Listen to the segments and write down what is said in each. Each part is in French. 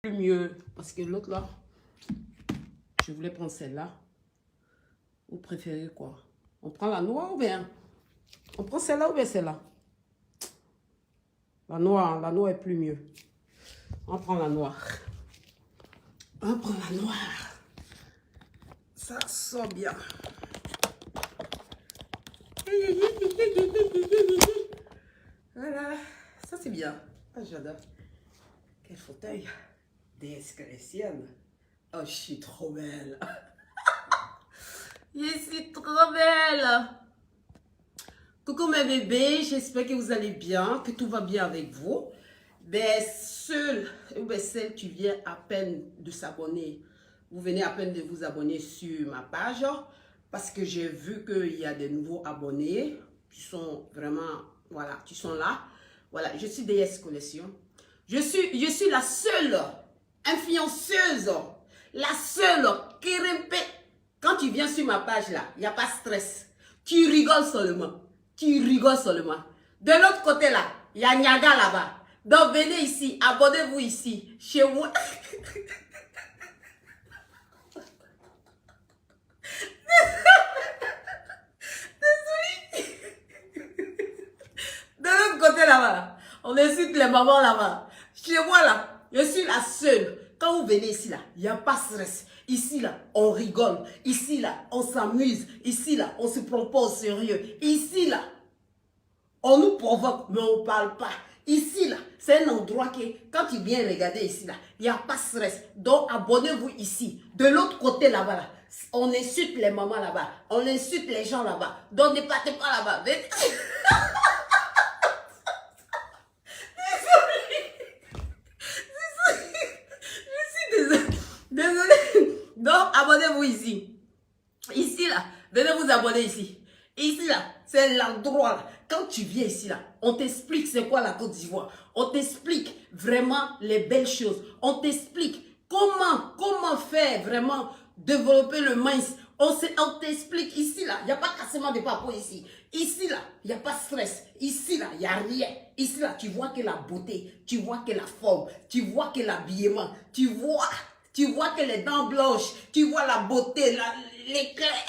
plus mieux. Parce que l'autre là, je voulais prendre celle-là. Vous préférez quoi? On prend la noire ou bien? On prend celle-là ou bien celle-là? La noire est plus mieux. On prend la noire. On prend la noire. Ça sort bien. Voilà, ça c'est bien. Ah, j'adore. Quel fauteuil. Déesse chrétienne. Oh, je suis trop belle. Je suis trop belle. Coucou mes bébés, j'espère que vous allez bien, que tout va bien avec vous. Mais seul ou bien celle qui vient à peine de s'abonner, vous venez à peine de vous abonner sur ma page parce que j'ai vu qu'il y a des nouveaux abonnés qui sont vraiment, voilà, qui sont là. Voilà, je suis Déesse Collection. Je suis la seule influenceuse, la seule qui répète. Quand tu viens sur ma page là, il n'y a pas de stress. Tu rigoles seulement. Tu rigoles seulement. De l'autre côté là, il y a Niaga là-bas. Donc venez ici, abonnez-vous ici, chez moi. Désolée. De l'autre côté là-bas, on insulte les mamans là-bas. Chez moi là, je suis la seule. Quand vous venez ici là, il n'y a pas de stress. Ici là, on rigole. Ici là, on s'amuse. Ici là, on se prend pas au sérieux. Ici là, on nous provoque, mais on ne parle pas. Ici là, c'est un endroit que quand tu viens regarder ici là, il n'y a pas de stress. Donc abonnez-vous ici. De l'autre côté là-bas, là, on insulte les mamans là-bas. On insulte les gens là-bas. Donc ne partez pas là-bas. Désolée. Donc, abonnez-vous ici. Ici, là, venez vous abonner ici. Ici, là, c'est l'endroit, là. Quand tu viens ici, là, on t'explique c'est quoi la Côte d'Ivoire. On t'explique vraiment les belles choses. On t'explique comment faire vraiment développer le maïs. On t'explique ici, là, il n'y a pas cassement de papo ici. Ici, là, il n'y a pas de stress. Ici, là, il n'y a rien. Ici, là, tu vois que la beauté, tu vois que la forme, tu vois que l'habillement, tu vois que les dents blanches, tu vois la beauté, l'éclair.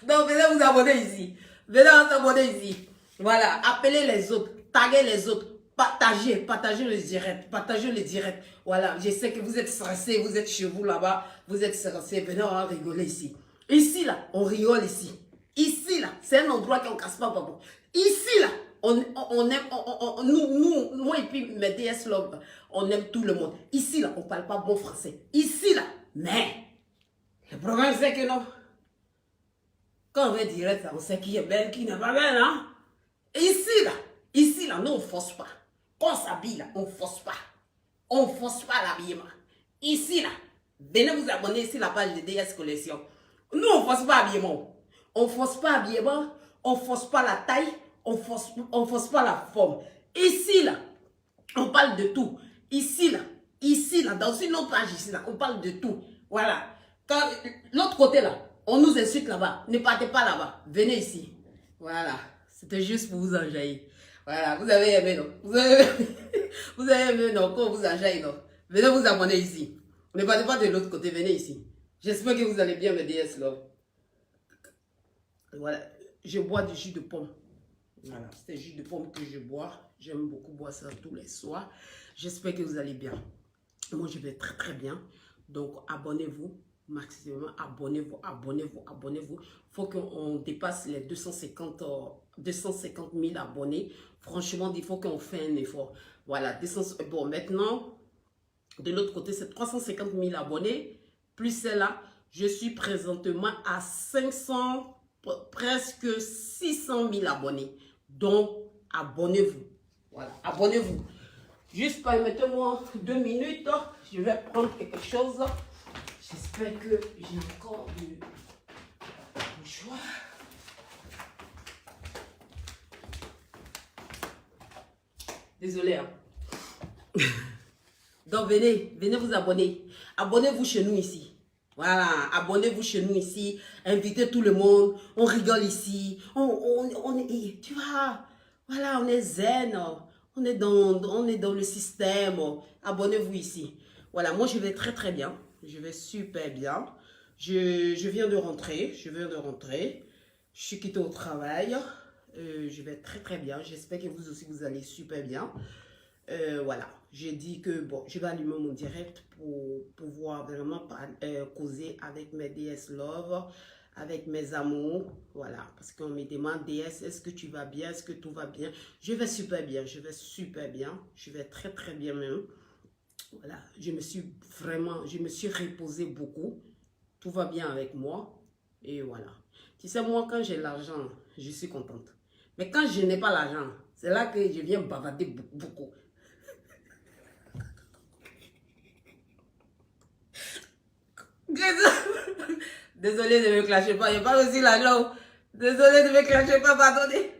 Donc, venez vous abonner ici. Venez vous abonner ici. Voilà, appelez les autres, taguez les autres, partagez le direct, partagez le direct. Voilà, je sais que vous êtes stressés, vous êtes chez vous là-bas, vous êtes stressés. Venez, on va rigoler ici. Ici, là, on rigole ici. Ici, là, c'est un endroit qu'on ne casse pas, papa. Ici, là, on aime, nous, moi et puis mes DS Love, on aime tout le monde. Ici, là, on ne parle pas bon français. Ici, là, mais, le problème, c'est que non. Quand on va direct, on sait qui est belle, qui n'est pas belle, hein. Ici, là, nous, on ne force pas. Quand on s'habille, là, on ne force pas. On ne force pas l'habillement. Ici, là, venez vous abonner sur la page de DS Collection. Nous, on ne force pas l'habillement. On ne force pas l'habillement, on ne force pas la taille, on ne force pas la forme. Ici, là, on parle de tout. Ici, là, dans une autre page, ici, là, on parle de tout. Voilà. L'autre côté, là, on nous insulte là-bas. Ne partez pas là-bas. Venez ici. Voilà. C'était juste pour vous enjailler. Voilà. Vous avez aimé, non? Vous avez aimé, non? Quand on vous enjaille, non? Venez vous abonner ici. Ne partez pas de l'autre côté. Venez ici. J'espère que vous allez bien, mes DS, là. Voilà. Je bois du jus de pomme. Voilà. C'est le jus de pomme que je bois. J'aime beaucoup boire ça tous les soirs. J'espère que vous allez bien. Moi, je vais très, très bien. Donc, abonnez-vous. Maximum, abonnez-vous. Il faut qu'on dépasse les 250 000 abonnés. Franchement, il faut qu'on fasse un effort. Voilà, bon, maintenant, de l'autre côté, c'est 350 000 abonnés. Plus celle-là, je suis présentement à 500, presque 600 000 abonnés. Donc, abonnez-vous. Voilà, abonnez-vous. Juste permettez-moi 2 minutes. Je vais prendre quelque chose. J'espère que j'ai encore du mouchoir. Désolé. Hein. Donc venez vous abonner. Abonnez-vous chez nous ici. Voilà, abonnez-vous chez nous ici. Invitez tout le monde. On rigole ici. On est, tu vois, voilà, on est zen. On est dans le système. Abonnez-vous ici. Voilà, moi je vais très très bien. Je vais super bien. Je viens de rentrer. Je viens de rentrer. Je suis quittée au travail. Je vais très très bien. J'espère que vous aussi vous allez super bien. Voilà, j'ai dit que bon, je vais allumer mon direct pour pouvoir vraiment causer avec mes DS Love, avec mes amours. Voilà, parce qu'on me demande DS, est-ce que tu vas bien? Est-ce que tout va bien? Je vais super bien, je vais super bien. Je vais très très bien même. Voilà, je me suis reposée beaucoup. Tout va bien avec moi. Et voilà. Tu sais, moi, quand j'ai l'argent, je suis contente. Mais quand je n'ai pas l'argent, c'est là que je viens bavarder beaucoup. Désolé de me clasher pas, il n'y a pas aussi l'argent. Désolé de me clasher pas, pardonnez.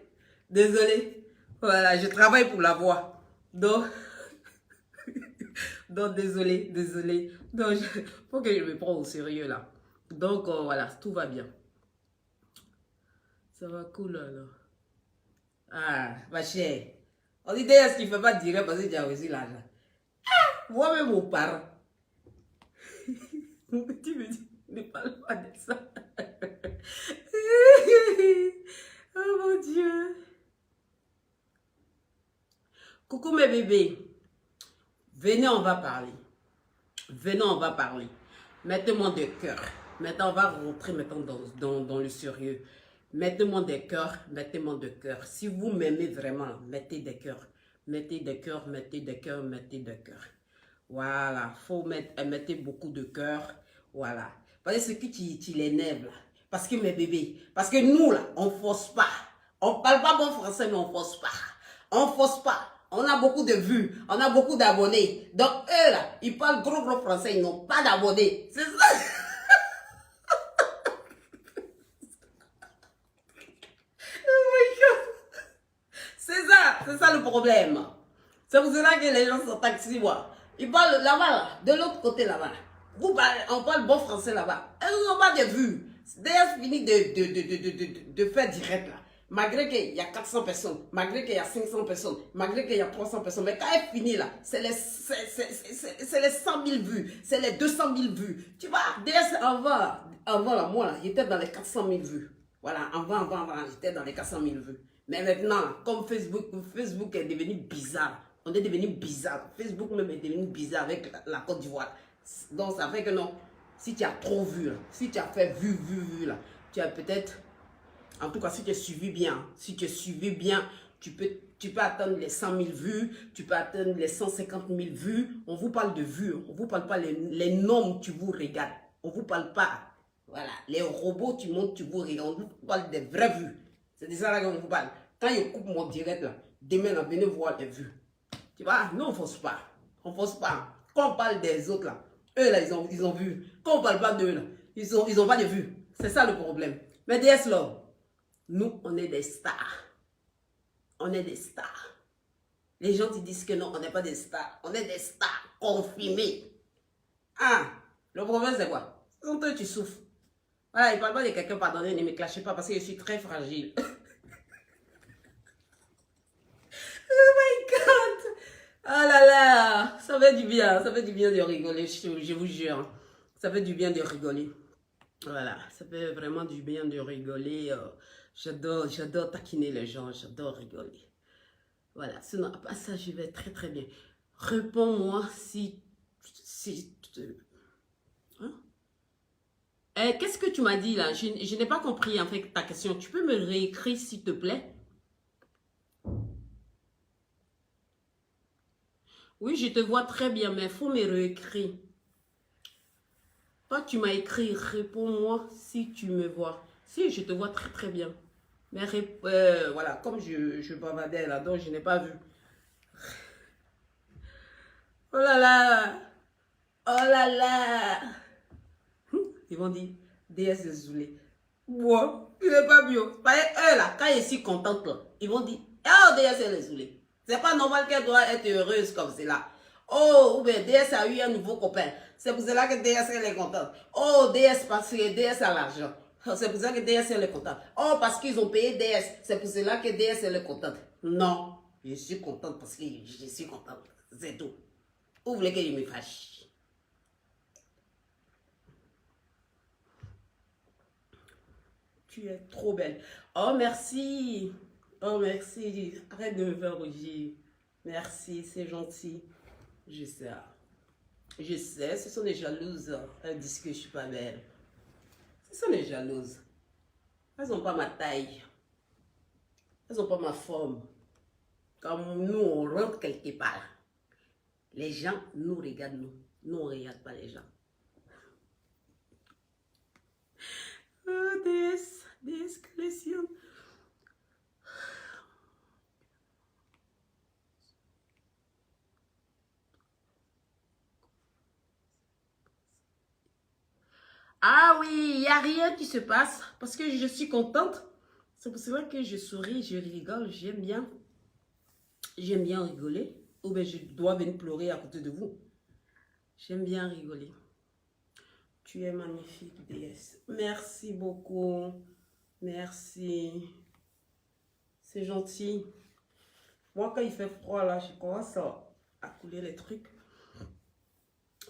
Désolé. Voilà, je travaille pour l'avoir. Donc, désolé, désolé. Donc, faut que je me prenne au sérieux là. Donc, voilà, tout va bien. Ça va cool alors. Ah, ma chère. On dit d'ailleurs ce qu'il ne fait pas dire parce que tu as reçu l'argent. Moi-même, mon parent. Tu me dis, ne parle pas de ça. Oh mon Dieu. Coucou mes bébés. Venez, on va parler. Venez, on va parler. Mettez-moi des cœurs. Maintenant, on va rentrer maintenant dans le sérieux. Mettez-moi des cœurs, mettez-moi des cœurs. Si vous m'aimez vraiment, mettez des cœurs. Mettez des cœurs, mettez des cœurs, mettez des cœurs. Voilà, faut mettre beaucoup de cœurs. Voilà. Parce que ce qui l'énerve là. Parce que mes bébés, parce que nous là, on force pas. On parle pas bon français, mais on force pas. On force pas. On a beaucoup de vues, on a beaucoup d'abonnés. Donc eux là, ils parlent gros français, ils n'ont pas d'abonnés. C'est ça. C'est ça le problème. C'est pour cela que les gens sont taxis, moi. Ils parlent là-bas, là, de l'autre côté là-bas. On parle bon français là-bas. Elles n'ont pas de vues. D'ailleurs, c'est fini de faire direct là. Malgré qu'il y a 400 personnes, malgré qu'il y a 500 personnes, malgré qu'il y a 300 personnes. Mais quand elle finit là, c'est les 100 000 vues, c'est les 200 000 vues. Tu vois, DS avant là, moi là, j'étais dans les 400 000 vues. Voilà, avant, j'étais dans les 400 000 vues. Mais maintenant, comme Facebook est devenu bizarre, on est devenu bizarre. Facebook même est devenu bizarre avec la Côte d'Ivoire. Donc ça fait que non, si tu as trop vu, là, si tu as fait vu, là, tu as peut-être, en tout cas si tu as suivi bien, tu peux atteindre les 100 000 vues, tu peux atteindre les 150 000 vues. On vous parle de vues, on vous parle pas les noms que tu vous regardes. On vous parle pas, voilà, les robots tu montes, tu vous regardes. On vous parle des vraies vues. C'est de ça là qu'on vous parle. Quand je coupe mon direct là, demain là, venez voir les vues. Tu vois, nous on force pas. On force pas. Quand on parle des autres là, eux là, ils ont vu. Quand on parle pas d'eux là, ils ont pas de vues. C'est ça le problème. Mais DS là, nous on est des stars. On est des stars. Les gens te disent que non, on n'est pas des stars. On est des stars confirmés. Ah, le problème c'est quoi? Quand toi tu souffres. Voilà, il parle pas de quelqu'un, pardonnez, ne me clashez pas parce que je suis très fragile. Oh my God! Oh là là! Ça fait du bien de rigoler, je vous jure. Ça fait du bien de rigoler. Voilà, ça fait vraiment du bien de rigoler. J'adore taquiner les gens, j'adore rigoler. Voilà, sinon, à part ça, je vais très très bien. Réponds-moi si hein? Qu'est-ce que tu m'as dit là? Je n'ai pas compris en fait ta question. Tu peux me réécrire s'il te plaît? Oui, je te vois très bien, mais il faut me réécrire. Toi, tu m'as écrit, réponds-moi si tu me vois. Si, je te vois très très bien. Mais voilà, comme je bavardais là, donc je n'ai pas vu. Oh là là! Oh là là! Ils vont dire, DS est zoulé. Moi, il n'est pas mieux. Parce que eux là, quand ils sont contents, là, ils vont dire, oh, DS est zoulé. C'est pas normal qu'elle doit être heureuse comme cela. Oh, ou bien DS a eu un nouveau copain. C'est pour cela que DS elle est contente. Oh, DS parce que DS a l'argent. C'est pour ça que DS elle est contente. Oh, parce qu'ils ont payé DS. C'est pour cela que DS elle est contente. Non, Je suis contente parce que je suis contente. C'est tout. Vous voulez que je me fâche? Tu es trop belle. Oh, merci. Oh, merci. Arrête de me faire rougir. Merci, c'est gentil. Je sais. Je sais, ce sont des jalouses. Elles disent que je suis pas belle. Ce sont des jalouses. Elles n'ont pas ma taille. Elles n'ont pas ma forme. Comme nous, on rentre quelque part. Les gens nous regardent, nous. Nous, on ne regarde pas les gens. Oh, déesse collection. Ah oui, il n'y a rien qui se passe parce que je suis contente. C'est pour cela que je souris, je rigole, j'aime bien. J'aime bien rigoler. Ou bien je dois venir pleurer à côté de vous. J'aime bien rigoler. Tu es magnifique, déesse. Merci beaucoup. Merci. C'est gentil. Moi, quand il fait froid, là, je commence à couler les trucs.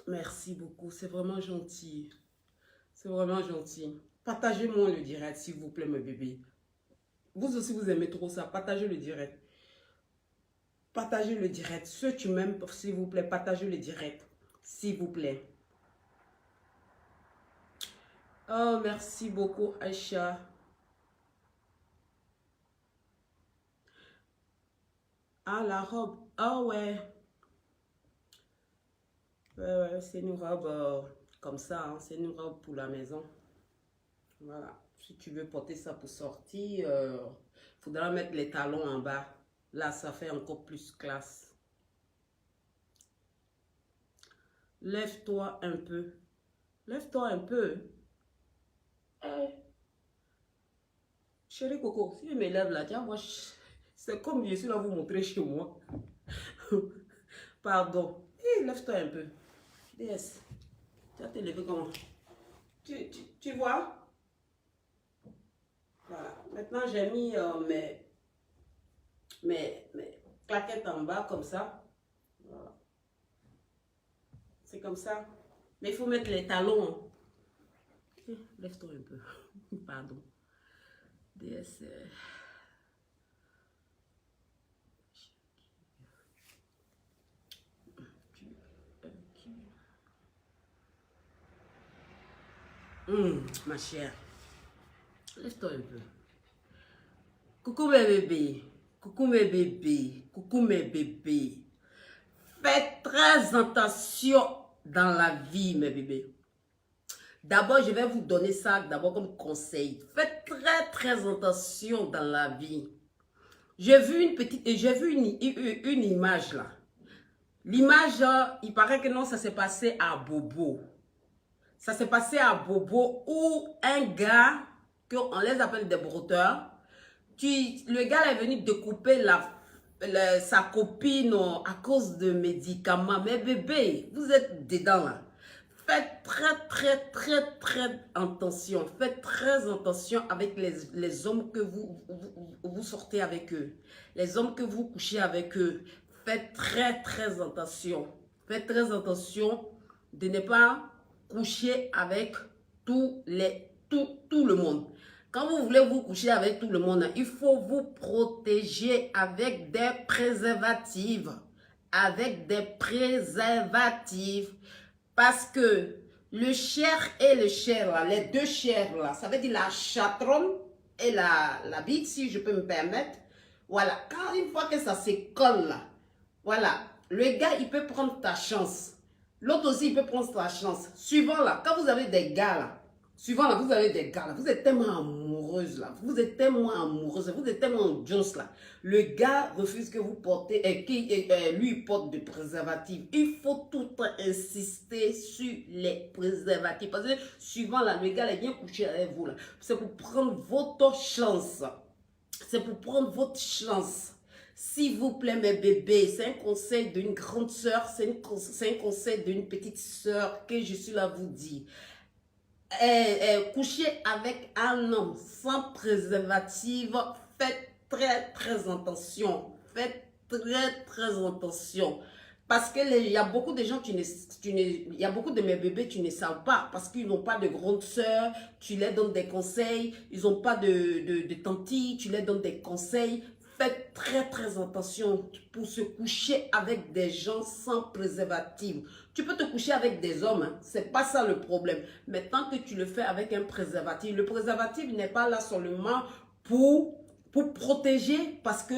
Merci beaucoup. C'est vraiment gentil. C'est vraiment gentil. Partagez-moi le direct, s'il vous plaît, mes bébés. Vous aussi, vous aimez trop ça. Partagez le direct. Partagez le direct. Ceux qui m'aiment, s'il vous plaît, partagez le direct. S'il vous plaît. Oh, merci beaucoup, Aïcha. Ah, la robe. Ah, ouais. Ouais, c'est une robe comme ça. Hein. C'est une robe pour la maison. Voilà. Si tu veux porter ça pour sortir, faudra mettre les talons en bas. Là, ça fait encore plus classe. Lève-toi un peu. Lève-toi un peu. Eh, chérie Coco, si je me lève là, tiens, moi, c'est comme je suis là vous montrer chez moi. Pardon. Eh, lève-toi un peu. DS. Tu vas te lever comment? Tu vois? Voilà. Maintenant, j'ai mis mes claquettes en bas comme ça. Voilà. C'est comme ça. Mais il faut mettre les talons. Lève-toi un peu. Pardon. DS. Ma chère. Lève-toi un peu. Coucou mes bébés. Coucou mes bébés. Coucou mes bébés. Faites très attention dans la vie, mes bébés. D'abord, je vais vous donner ça d'abord comme conseil. Faites très attention dans la vie. J'ai vu une image là. L'image, il paraît que non, ça s'est passé à Bobo. Ça s'est passé à Bobo où un gars, on les appelle des brouteurs, le gars est venu découper sa copine à cause de médicaments. Mais bébé, vous êtes dedans là. Faites très attention. Faites très attention avec les hommes que vous sortez avec eux. Les hommes que vous couchez avec eux. Faites très attention. Faites très attention de ne pas coucher avec tout le monde. Quand vous voulez vous coucher avec tout le monde, il faut vous protéger avec des préservatifs. Avec des préservatifs. Parce que le chair et le chair, là, les deux chairs, là, ça veut dire la chatrogne et la bite, si je peux me permettre. Voilà, quand une fois que ça se colle, là, voilà, le gars, il peut prendre ta chance. L'autre aussi, il peut prendre ta chance. Suivant, là, quand vous avez des gars, là, suivant, là, vous avez des gars, là, vous êtes tellement amoureuse, là, vous êtes tellement amoureuse, vous êtes tellement jones, là. Le gars refuse que vous portez, lui, porte de préservatifs. Il faut tout le temps insister sur les préservatifs. Parce que, suivant, là, le gars, il vient coucher avec vous, là. C'est pour prendre votre chance. C'est pour prendre votre chance. S'il vous plaît, mes bébés, c'est un conseil d'une grande soeur, c'est un conseil d'une petite soeur que je suis là à vous dire. Coucher avec un homme sans préservatif, faites très attention. Faites très attention. Parce que il y a beaucoup de gens, il y a beaucoup de mes bébés, tu ne savent pas. Parce qu'ils n'ont pas de grande sœur, tu leur donnes des conseils. Ils n'ont pas de tantie, tu leur donnes des conseils. Faites très attention pour se coucher avec des gens sans préservatif. Tu peux te coucher avec des hommes, hein, c'est pas ça le problème. Mais tant que tu le fais avec un préservatif, le préservatif n'est pas là seulement pour protéger, parce que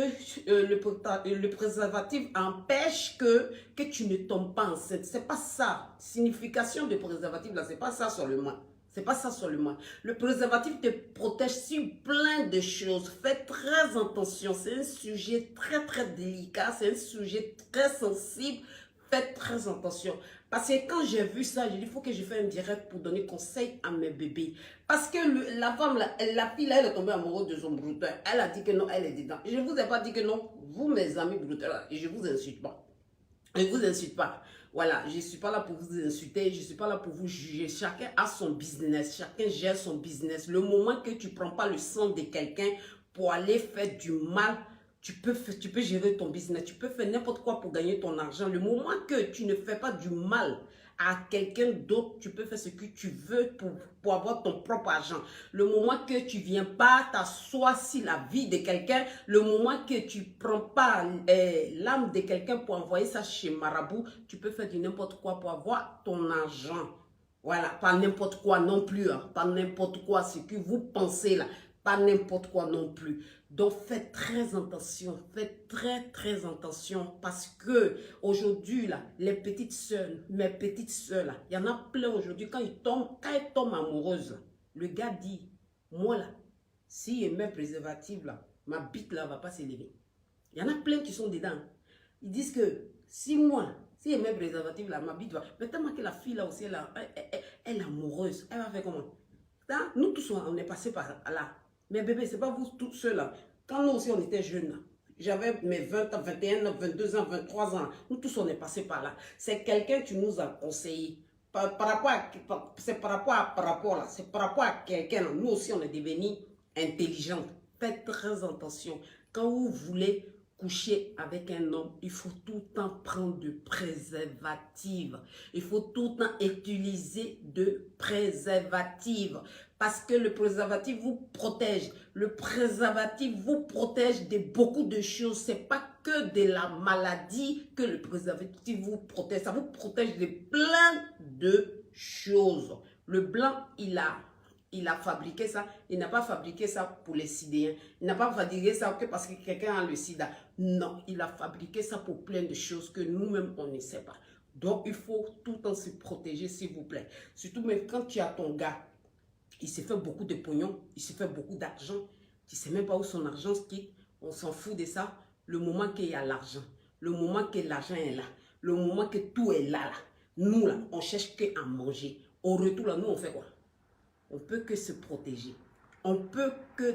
le préservatif empêche que tu ne tombes pas enceinte. C'est pas ça. Signification de préservatif là, c'est pas ça seulement. C'est pas ça seulement. Le préservatif te protège sur plein de choses. Fais très attention. C'est un sujet très délicat. C'est un sujet très sensible. Faites très attention. Parce que quand j'ai vu ça, j'ai dit, il faut que je fasse un direct pour donner conseil à mes bébés. Parce que la femme, la fille, là, elle est tombée amoureuse de son brouteur. Elle a dit que non, elle est dedans. Je ne vous ai pas dit que non. Vous, mes amis brouteurs, je ne vous insulte pas. Je ne vous insulte pas. Voilà, je ne suis pas là pour vous insulter, je ne suis pas là pour vous juger. Chacun a son business, chacun gère son business. Le moment que tu ne prends pas le sang de quelqu'un pour aller faire du mal, tu peux gérer ton business, tu peux faire n'importe quoi pour gagner ton argent. Le moment que tu ne fais pas du mal à quelqu'un d'autre, tu peux faire ce que tu veux pour avoir ton propre argent. Le moment que tu ne viens pas t'asseoir sur la vie de quelqu'un, le moment que tu ne prends pas l'âme de quelqu'un pour envoyer ça chez Marabout, tu peux faire du n'importe quoi pour avoir ton argent. Voilà, pas n'importe quoi non plus, hein, pas n'importe quoi, ce que vous pensez là, pas n'importe quoi non plus. Donc faites très attention, faites très attention, parce que aujourd'hui là, les petites soeurs, mes petites soeurs là, il y en a plein aujourd'hui, quand elles tombent amoureuses, le gars dit, moi là, si je mets préservatif là, ma bite là va pas s'élever. Il y en a plein qui sont dedans. Ils disent que si moi, si je mets préservatif là, ma bite va, mais tellement que la fille là aussi, elle est amoureuse, elle va faire comment? Là, nous tous on est passés par là. Mais bébé, c'est pas vous tous seuls là. Quand nous aussi on était jeunes, j'avais mes 20 ans, 21 ans, 22 ans, 23 ans. Nous tous on est passés par là. C'est quelqu'un qui nous a conseillé. C'est par rapport là. C'est par rapport à quelqu'un. Nous aussi on est devenus intelligents. Faites très attention. Quand vous voulez coucher avec un homme, il faut tout le temps prendre de préservatif. Il faut tout le temps utiliser de préservatif. Parce que le préservatif vous protège. Le préservatif vous protège de beaucoup de choses. Ce n'est pas que de la maladie que le préservatif vous protège. Ça vous protège de plein de choses. Le blanc, il a fabriqué ça. Il n'a pas fabriqué ça pour les sidéens. Il n'a pas fabriqué ça que parce que quelqu'un a le sida. Non, il a fabriqué ça pour plein de choses que nous-mêmes, on ne sait pas. Donc, il faut tout le temps se protéger, s'il vous plaît. Surtout même quand tu as ton gars, il s'est fait beaucoup de pognon, il s'est fait beaucoup d'argent. Tu ne sais même pas où son argent se quitte. On s'en fout de ça. Le moment qu'il y a l'argent, le moment que l'argent est là, le moment que tout est là, nous, là, on cherche qu'à manger. Au retour, là, nous, on fait quoi? On peut que se protéger. On peut que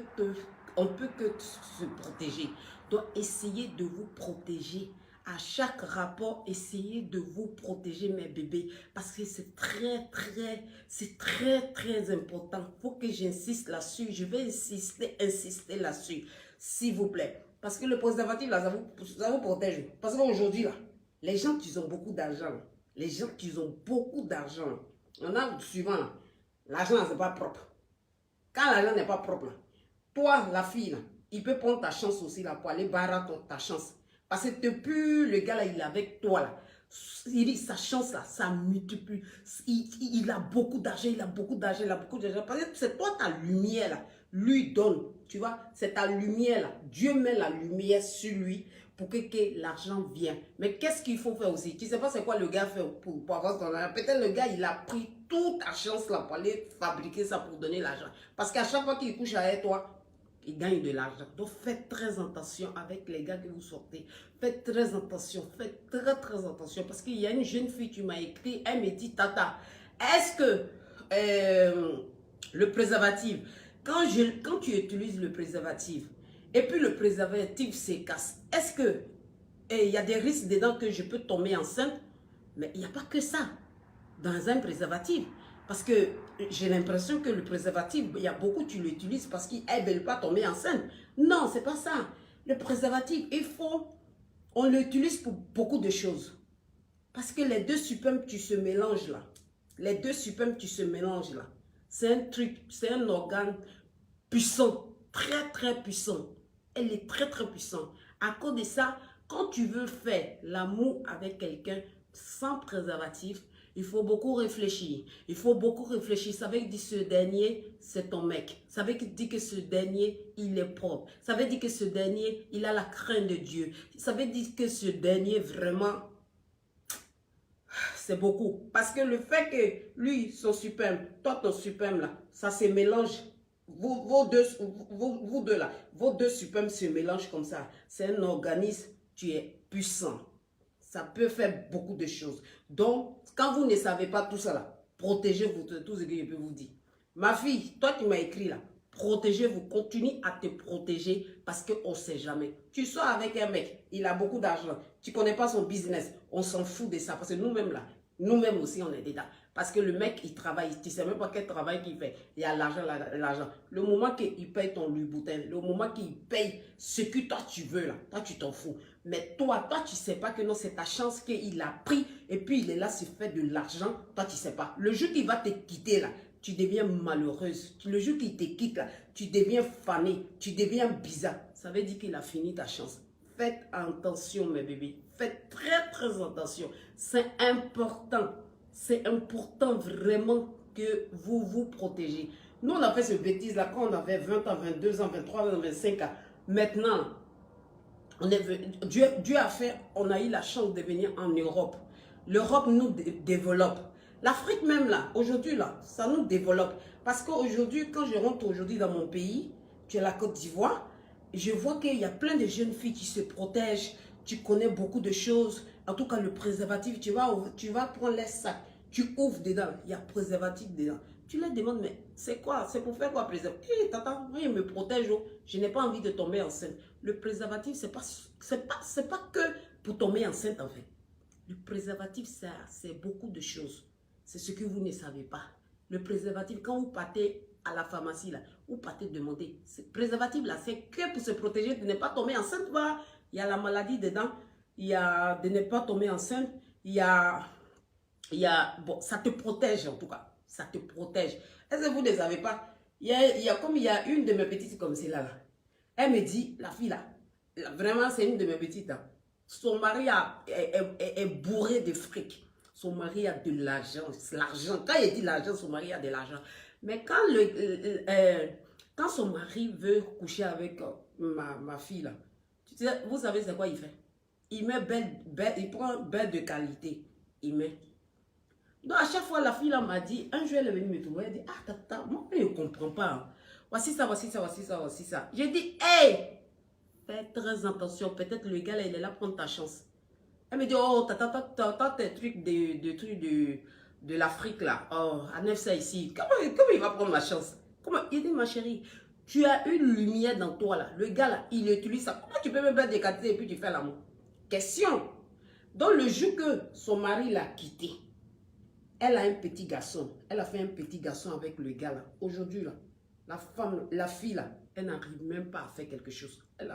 se protéger. Donc, essayez de vous protéger. À chaque rapport, essayez de vous protéger, mes bébés, parce que c'est très important. Il faut que j'insiste là-dessus. Je vais insister là-dessus, s'il vous plaît. Parce que le préservatif, là, ça vous protège. Parce qu'aujourd'hui, là, les gens qui ont beaucoup d'argent, les gens qui ont beaucoup d'argent, on a souvent, là, l'argent, c'est pas propre. Quand l'argent n'est pas propre, là, toi, la fille, là, il peut prendre ta chance aussi là, pour aller barrer ta chance. Parce que depuis le gars là, il est avec toi là. Il dit sa chance là, ça multiplie. Il a beaucoup d'argent, il a beaucoup d'argent, il a beaucoup d'argent. Parce que c'est toi ta lumière là, lui donne. Tu vois, c'est ta lumière là. Dieu met la lumière sur lui pour que l'argent vienne. Mais qu'est-ce qu'il faut faire aussi? Tu ne sais pas c'est quoi le gars fait pour avoir son argent. Peut-être le gars, il a pris toute ta chance là pour aller fabriquer ça pour donner l'argent. Parce qu'à chaque fois qu'il couche avec toi, il gagne de l'argent. Donc faites très attention avec les gars que vous sortez. Faites très attention. Faites très attention. Parce qu'il y a une jeune fille qui m'a écrit. Elle me dit, Tata, est-ce que le préservatif, quand tu utilises le préservatif, et puis le préservatif se casse, est-ce que il y a des risques dedans que je peux tomber enceinte? Mais il n'y a pas que ça dans un préservatif. Parce que j'ai l'impression que le préservatif, il y a beaucoup, tu l'utilises parce qu'ils ne veulent pas tomber enceinte. Non, c'est pas ça. Le préservatif, il faut On l'utilise pour beaucoup de choses. Parce que les deux spermes qui se mélangent là, les deux spermes qui se mélangent là, c'est un truc, c'est un organe puissant, très très puissant. Elle est très très puissante. À cause de ça, quand tu veux faire l'amour avec quelqu'un sans préservatif, il faut beaucoup réfléchir. Il faut beaucoup réfléchir. Ça veut dire que ce dernier, c'est ton mec. Ça veut dire que ce dernier, il est propre. Ça veut dire que ce dernier, il a la crainte de Dieu. Ça veut dire que ce dernier, vraiment, c'est beaucoup. Parce que le fait que lui, son sperme, toi, ton sperme là, ça se mélange. Vos deux là, vos deux spermes se mélangent comme ça. C'est un organisme qui est puissant. Ça peut faire beaucoup de choses. Donc, quand vous ne savez pas tout ça là, protégez-vous de tout ce que je peux vous dire. Ma fille, toi qui m'as écrit là, protégez-vous, continuez à te protéger parce qu'on ne sait jamais. Tu sors avec un mec, il a beaucoup d'argent, tu ne connais pas son business, on s'en fout de ça parce que nous-mêmes là, nous-mêmes aussi on est dedans. Parce que le mec il travaille, tu ne sais même pas quel travail qu'il fait, il y a l'argent, l'argent. Le moment qu'il paye ton Louboutin, le moment qu'il paye ce que toi tu veux là, toi tu t'en fous. Mais toi tu ne sais pas que non, c'est ta chance qu'il a pris et puis il est là, se fait de l'argent, toi tu ne sais pas. Le jour qu'il va te quitter là, tu deviens malheureuse. Le jour qu'il te quitte là, tu deviens fanée, tu deviens bizarre. Ça veut dire qu'il a fini ta chance. Faites attention mes bébés, faites très très attention. C'est important. C'est important vraiment que vous vous protégez. Nous, on a fait ce bêtise-là quand on avait 20 ans, 22 ans, 23 ans, 25 ans. Maintenant, Dieu a fait, on a eu la chance de venir en Europe. L'Europe nous développe. L'Afrique même là, aujourd'hui là, ça nous développe. Parce qu'aujourd'hui, quand je rentre aujourd'hui dans mon pays, tu es la Côte d'Ivoire, je vois qu'il y a plein de jeunes filles qui se protègent. Tu connais beaucoup de choses. En tout cas, le préservatif, tu vas prendre les sacs, tu ouvres dedans, il y a préservatif dedans. Tu leur demandes, mais c'est quoi? C'est pour faire quoi préservatif? Hé, tata, moi, il me protège. Oh. Je n'ai pas envie de tomber enceinte. Le préservatif, c'est pas que pour tomber enceinte, en fait. Le préservatif, c'est beaucoup de choses. C'est ce que vous ne savez pas. Le préservatif, quand vous partez à la pharmacie, là, vous partez demander. Ce préservatif, là, c'est que pour se protéger de ne pas tomber enceinte. Voilà. Il y a la maladie dedans. Il y a de ne pas tomber enceinte. Bon, ça te protège en tout cas. Ça te protège. Est-ce que vous ne savez pas? Comme il y a une de mes petites comme celle-là. Là. Elle me dit, la fille là, vraiment c'est une de mes petites. Hein. Son mari est bourré de fric. Son mari a de l'argent. L'argent. Quand il dit l'argent, son mari a de l'argent. Mais quand son mari veut coucher avec ma fille là, vous savez c'est quoi il fait? Il met il prend belle de qualité. Il met. Donc à chaque fois la fille là m'a dit, un jour elle est venue me trouver, elle dit, ah tata, moi je ne comprends pas. Hein. Voici ça, voici ça, voici ça, voici ça. J'ai dit, hey, fais très attention, peut-être le gars là il est là pour prendre ta chance. Elle me dit, oh tata, tes trucs de l'Afrique là, oh, à 900 ici, comment il va prendre ma chance? Comment? Il dit, ma chérie, tu as une lumière dans toi là, le gars là, il utilise ça. Comment tu peux me faire décater et puis tu fais l'amour? Question. Donc le jour que son mari l'a quitté, elle a un petit garçon. Elle a fait un petit garçon avec le gars là. Aujourd'hui là, la fille là, elle n'arrive même pas à faire quelque chose. Elle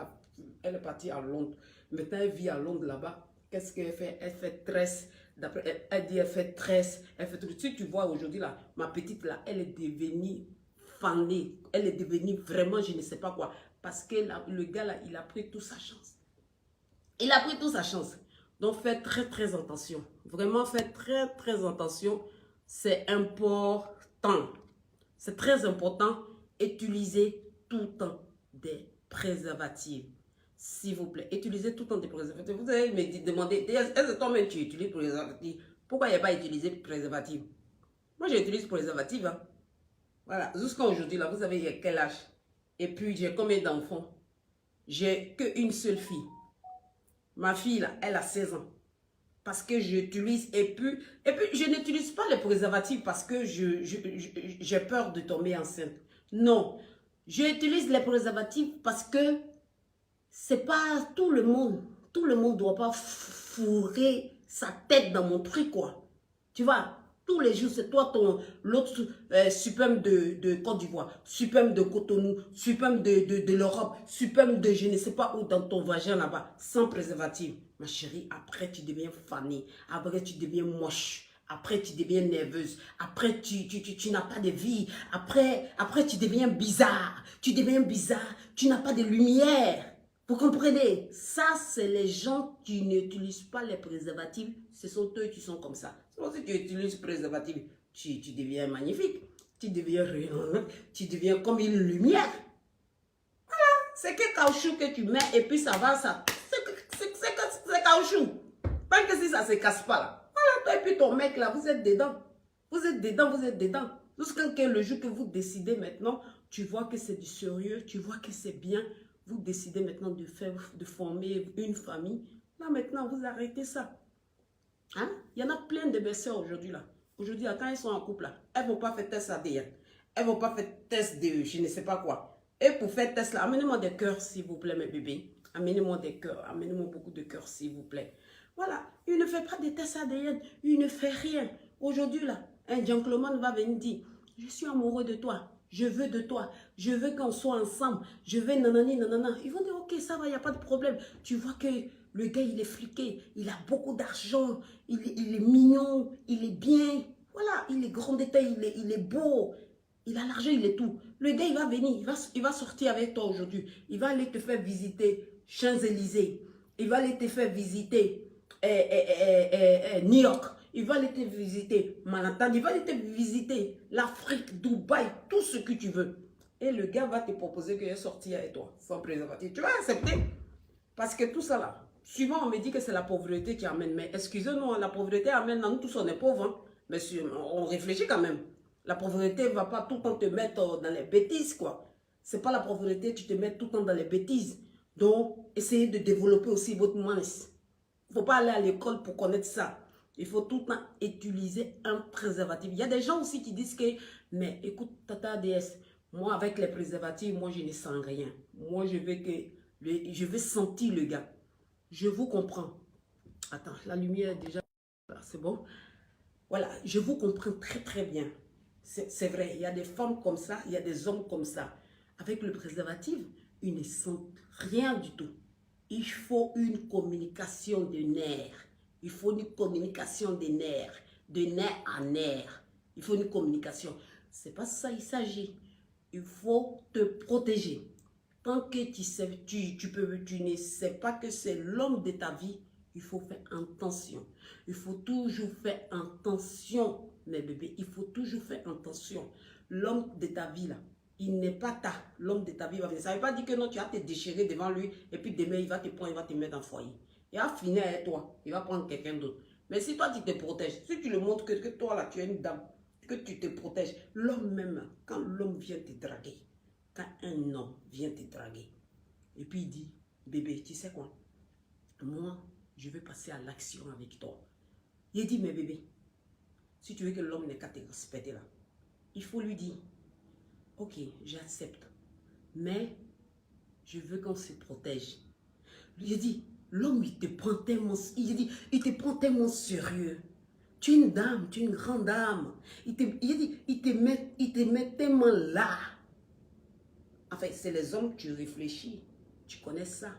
est partie à Londres. Maintenant elle vit à Londres là-bas. Qu'est-ce qu'elle fait? Elle fait tresse. Elle dit elle fait tresse. Elle fait tout. Si tu vois aujourd'hui là, ma petite là, elle est devenue fanée. Elle est devenue vraiment je ne sais pas quoi. Parce que le gars là, il a pris toute sa chance. Il a pris toute sa chance. Donc, faites très, très attention. Vraiment, faites très, très attention. C'est important. C'est très important. Utilisez tout le temps des préservatifs. S'il vous plaît, utilisez tout le temps des préservatifs. Vous allez me demander, est-ce que toi-même tu utilises préservatifs? Pourquoi il n'y a pas utilisé préservatif? Moi, j'utilise préservatif. Hein. Voilà. Jusqu'à aujourd'hui, là, vous avez quel âge? Et puis, j'ai combien d'enfants? J'ai qu'une seule fille. Ma fille, là, elle a 16 ans. Parce que j'utilise, et puis je n'utilise pas les préservatifs parce que j'ai peur de tomber enceinte. Non, j'utilise les préservatifs parce que c'est pas tout le monde ne doit pas fourrer sa tête dans mon truc, quoi. Tu vois, Tous les jours, c'est toi, l'autre suprême de Côte d'Ivoire, suprême de Cotonou, suprême de l'Europe, suprême de je ne sais pas où dans ton vagin là-bas, sans préservatif. Ma chérie, après tu deviens fanée, après tu deviens moche, après tu deviens nerveuse, après tu n'as pas de vie, après tu deviens bizarre, tu n'as pas de lumière. Vous comprenez? Ça, c'est les gens qui n'utilisent pas les préservatifs. Ce sont eux qui sont comme ça. Sinon, si tu utilises préservatif, tu deviens magnifique. Tu deviens rayonnant. Tu deviens comme une lumière. C'est que caoutchouc que tu mets et puis ça va, ça. C'est caoutchouc. Pas que si ça ne se casse pas là. Voilà, toi et puis ton mec là, vous êtes dedans. Vous êtes dedans, vous êtes dedans. Jusqu'à le jour que vous décidez maintenant, tu vois que c'est du sérieux, tu vois que c'est bien. Vous décidez maintenant de former une famille. Là, maintenant, vous arrêtez ça. Hein? Il y en a plein de belles-sœurs aujourd'hui, là. Aujourd'hui, quand elles sont en couple, là, elles ne vont pas faire test ADN. Elles ne vont pas faire test de je ne sais pas quoi. Et pour faire test, là, amenez-moi des cœurs, s'il vous plaît, mes bébés. Amenez-moi des cœurs. Amenez-moi beaucoup de cœurs, s'il vous plaît. Voilà. Il ne fait pas de test ADN. Il ne fait rien. Aujourd'hui, là, un gentleman va venir dire, je suis amoureux de toi. Je veux de toi. Je veux qu'on soit ensemble. Je veux nanani, nanana. Ils vont dire, ok, ça va, il n'y a pas de problème. Tu vois que le gars, il est fliqué. Il a beaucoup d'argent. Il est mignon. Il est bien. Voilà, il est grand détail. Il est beau. Il a l'argent, il est tout. Le gars, il va venir. Il va sortir avec toi aujourd'hui. Il va aller te faire visiter Champs-Élysées. Il va aller te faire visiter New York. Il va aller te visiter Manhattan, il va aller te visiter l'Afrique, Dubaï, tout ce que tu veux. Et le gars va te proposer qu'il est sorti avec toi, sans préservatif. Tu vas accepter? Parce que tout ça là, souvent on me dit que c'est la pauvreté qui amène. Mais excusez-nous, la pauvreté amène, nous tous on est pauvres. Hein? Mais on réfléchit quand même. La pauvreté ne va pas tout le temps te mettre dans les bêtises, quoi. C'est pas la pauvreté, tu te mets tout le temps dans les bêtises. Donc, essayez de développer aussi votre mince. Il ne faut pas aller à l'école pour connaître ça. Il faut tout le temps utiliser un préservatif. Il y a des gens aussi qui disent que, mais écoute, Tata DS, moi avec les préservatifs, moi je ne sens rien. Moi je veux sentir le gars. Je vous comprends. Attends, la lumière est déjà, c'est bon. Voilà, je vous comprends très très bien. C'est vrai, il y a des femmes comme ça, il y a des hommes comme ça. Avec le préservatif, ils ne sentent rien du tout. Il faut une communication de nerfs. Il faut une communication de nerfs à nerfs. Il faut une communication. C'est pas ça il s'agit. Il faut te protéger. Tant que tu ne sais pas que c'est l'homme de ta vie, il faut faire attention. Il faut toujours faire attention, mes bébés. Il faut toujours faire attention. L'homme de ta vie, là, il n'est pas l'homme de ta vie va venir. Ça ne veut pas dire que non, tu vas te déchirer devant lui et puis demain, il va te prendre, il va te mettre dans le foyer. Il va finir avec toi. Il va prendre quelqu'un d'autre. Mais si toi, tu te protèges, si tu le montres que toi, là, tu es une dame, que tu te protèges, l'homme même, quand l'homme vient te draguer, quand un homme vient te draguer, et puis il dit, bébé, tu sais quoi? Moi, je vais passer à l'action avec toi. Il dit, mais bébé, si tu veux que l'homme n'ait qu'à te respecter là, il faut lui dire, ok, j'accepte, mais je veux qu'on se protège. Il dit, l'homme, il te prend tellement, il te prend tellement sérieux. Tu es une dame, tu es une grande dame. Il te met tellement là. Enfin, c'est les hommes, tu réfléchis, tu connais ça.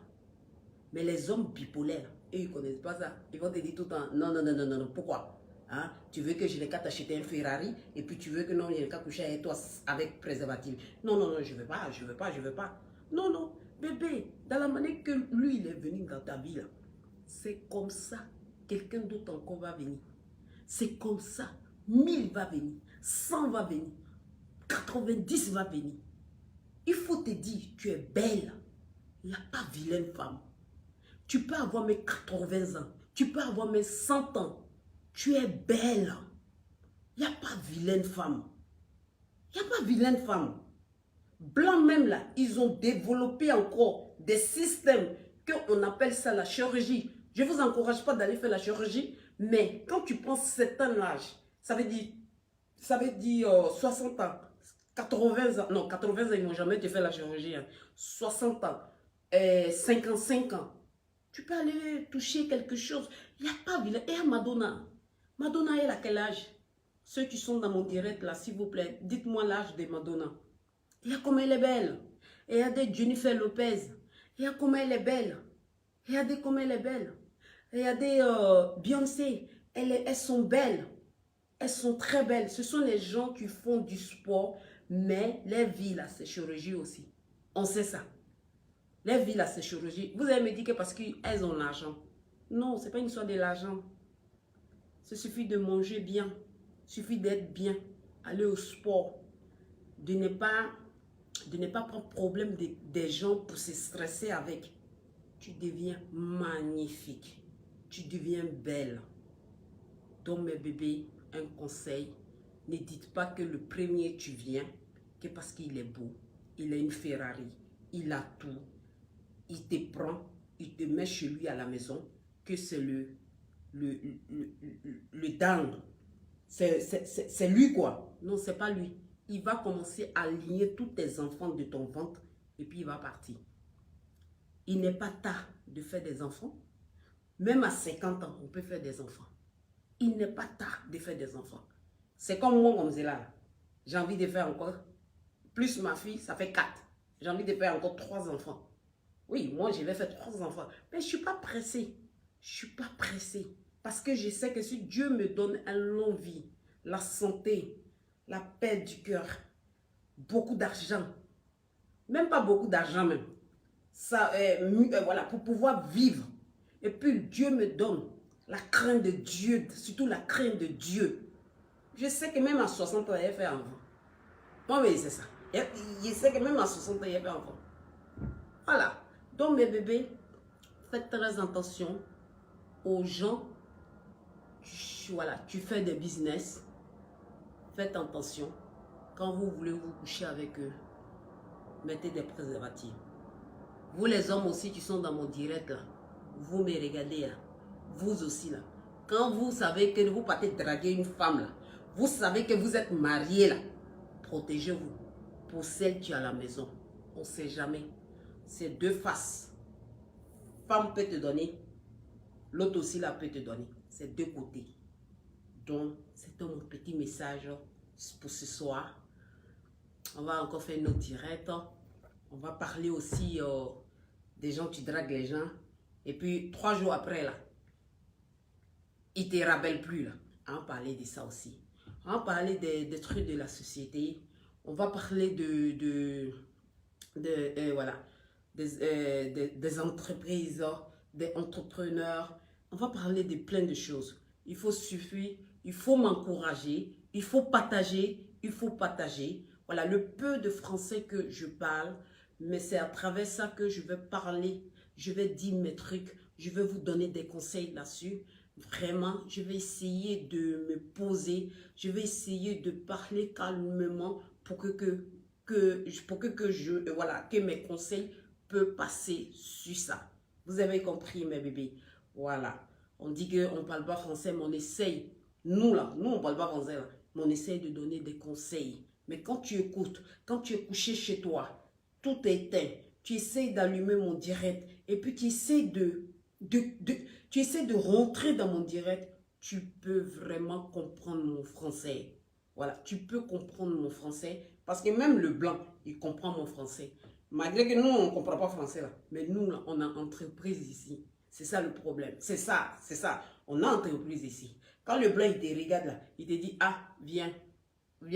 Mais les hommes bipolaires, eux, ils ne connaissent pas ça. Ils vont te dire tout le temps, non, non, non, non, non, non. Pourquoi? Hein? Tu veux que je n'ai qu'à t'acheter un Ferrari et puis tu veux que non, je n'ai qu'à coucher avec toi avec préservatif. Non, non, non, je ne veux pas, je ne veux pas, je ne veux pas. Non, non, bébé, dans la manière que lui, il est venu dans ta vie, là, c'est comme ça. Quelqu'un d'autre encore va venir. C'est comme ça. 1000 va venir, 100 va venir, 90 va venir. Il faut te dire, tu es belle. Il n'y a pas vilaine femme. Tu peux avoir mes 80 ans. Tu peux avoir mes 100 ans. Tu es belle. Il n'y a pas vilaine femme. Il n'y a pas vilaine femme. Blancs même là, ils ont développé encore des systèmes qu'on appelle ça la chirurgie. Je ne vous encourage pas d'aller faire la chirurgie, mais quand tu prends certain âge, ça veut dire 60 ans, 80 ans, non 80 ans, ils n'ont jamais été fait la chirurgie, hein. 60 ans, 55 ans. Tu peux aller toucher quelque chose. Il n'y a pas vilain. Et à Madonna, Madonna, elle a quel âge? Ceux qui sont dans mon direct là, s'il vous plaît, dites-moi l'âge de Madonna. Et comment elle est belle. Et regardez Jennifer Lopez. Et comment elle est belle. Et regardez comment elle est belle. Et regardez Beyoncé. Elles sont belles. Elles sont très belles. Ce sont les gens qui font du sport, mais les vies là, c'est chirurgie aussi. On sait ça. Les vies là, c'est chirurgie. Vous allez me dire que parce qu'elles ont l'argent. Non, ce n'est pas une histoire de l'argent. Il suffit de manger bien. Il suffit d'être bien. Aller au sport. De ne pas prendre problème des gens pour se stresser avec. Tu deviens magnifique. Tu deviens belle. Donc mes bébés, un conseil. Ne dites pas que le premier tu viens, que parce qu'il est beau, il a une Ferrari, il a tout. Il te prend, il te met chez lui à la maison, que c'est le dingue. C'est lui quoi. Non, c'est pas lui. Il va commencer à aligner tous tes enfants de ton ventre et puis il va partir. Il n'est pas tard de faire des enfants. Même à 50 ans, on peut faire des enfants. Il n'est pas tard de faire des enfants. C'est comme moi, comme c'est là. J'ai envie de faire encore, plus ma fille, ça fait 4. J'ai envie de faire encore 3 enfants. Oui, moi, je vais faire 3 enfants. Mais je ne suis pas pressée. Je ne suis pas pressée. Parce que je sais que si Dieu me donne une longue vie, la santé, la paix du cœur, beaucoup d'argent, même pas beaucoup d'argent même, ça, voilà, pour pouvoir vivre. Et puis Dieu me donne la crainte de Dieu, surtout la crainte de Dieu. Je sais que même à 60 ans, il fait enfant. Bon, oui, c'est ça. Je sais que même à 60 ans, il fait enfant. Voilà. Donc, mes bébés, faites très attention aux gens. Voilà, tu fais des business. Faites attention. Quand vous voulez vous coucher avec eux, mettez des préservatifs. Vous les hommes aussi qui sont dans mon direct là, vous me regardez là, vous aussi là. Quand vous savez que vous partez draguer une femme là, vous savez que vous êtes marié là, protégez-vous. Pour celle qui est à la maison, on ne sait jamais. C'est deux faces. Femme peut te donner, l'autre aussi là peut te donner. C'est deux côtés. Donc, c'est mon petit message pour ce soir. On va encore faire notre direct. On va parler aussi des gens qui draguent les gens. Et puis, 3 jours après, là, ils ne te rappellent plus. Là. On va parler de ça aussi. On va parler des trucs de la société. On va parler voilà, des entreprises, des entrepreneurs. On va parler de plein de choses. Il faut m'encourager. Il faut partager. Il faut partager. Voilà, le peu de français que je parle, mais c'est à travers ça que je vais parler. Je vais dire mes trucs. Je vais vous donner des conseils là-dessus. Vraiment, je vais essayer de me poser. Je vais essayer de parler calmement pour que mes conseils peuvent passer sur ça. Vous avez compris, mes bébés. Voilà. On dit qu'on ne parle pas français, mais on essaye. Nous, là, nous, on ne parle pas français, là, mais on essaye de donner des conseils. Mais quand tu écoutes, quand tu es couché chez toi, tout est éteint, tu essaies d'allumer mon direct et puis tu essaies de rentrer dans mon direct, tu peux vraiment comprendre mon français. Voilà, tu peux comprendre mon français parce que même le blanc, il comprend mon français. Malgré que nous, on ne comprend pas français là. Mais nous, là, on a entreprise ici. C'est ça le problème. C'est ça, c'est ça. On a entreprise ici. Quand le blanc, il te regarde là, il te dit, ah, viens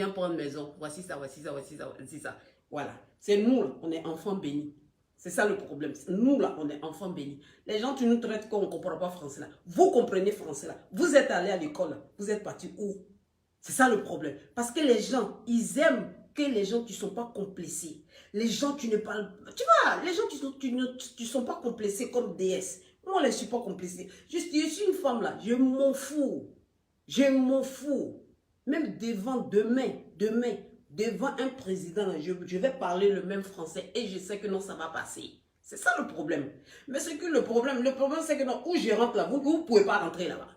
prendre maison. Voici ça, voici ça, voici ça, voici ça. Voilà. C'est nous, là, on est enfants bénis. C'est ça le problème. Nous, là, on est enfants bénis. Les gens, tu nous traites comme on ne comprend pas français là. Vous comprenez français là. Vous êtes allés à l'école là. Vous êtes partis où? C'est ça le problème. Parce que les gens, ils aiment que les gens qui ne sont pas complexés. Les gens qui ne parlent pas. Tu vois, les gens qui ne sont pas complexés comme déesse. Moi, je ne suis pas complexée. Je suis une femme là. Je m'en fous. Je m'en fous. Même devant devant un président, je vais parler le même français et je sais que non, ça va passer. C'est ça le problème. Mais c'est que le problème c'est que non, où je rentre là, vous ne pouvez pas rentrer là-bas.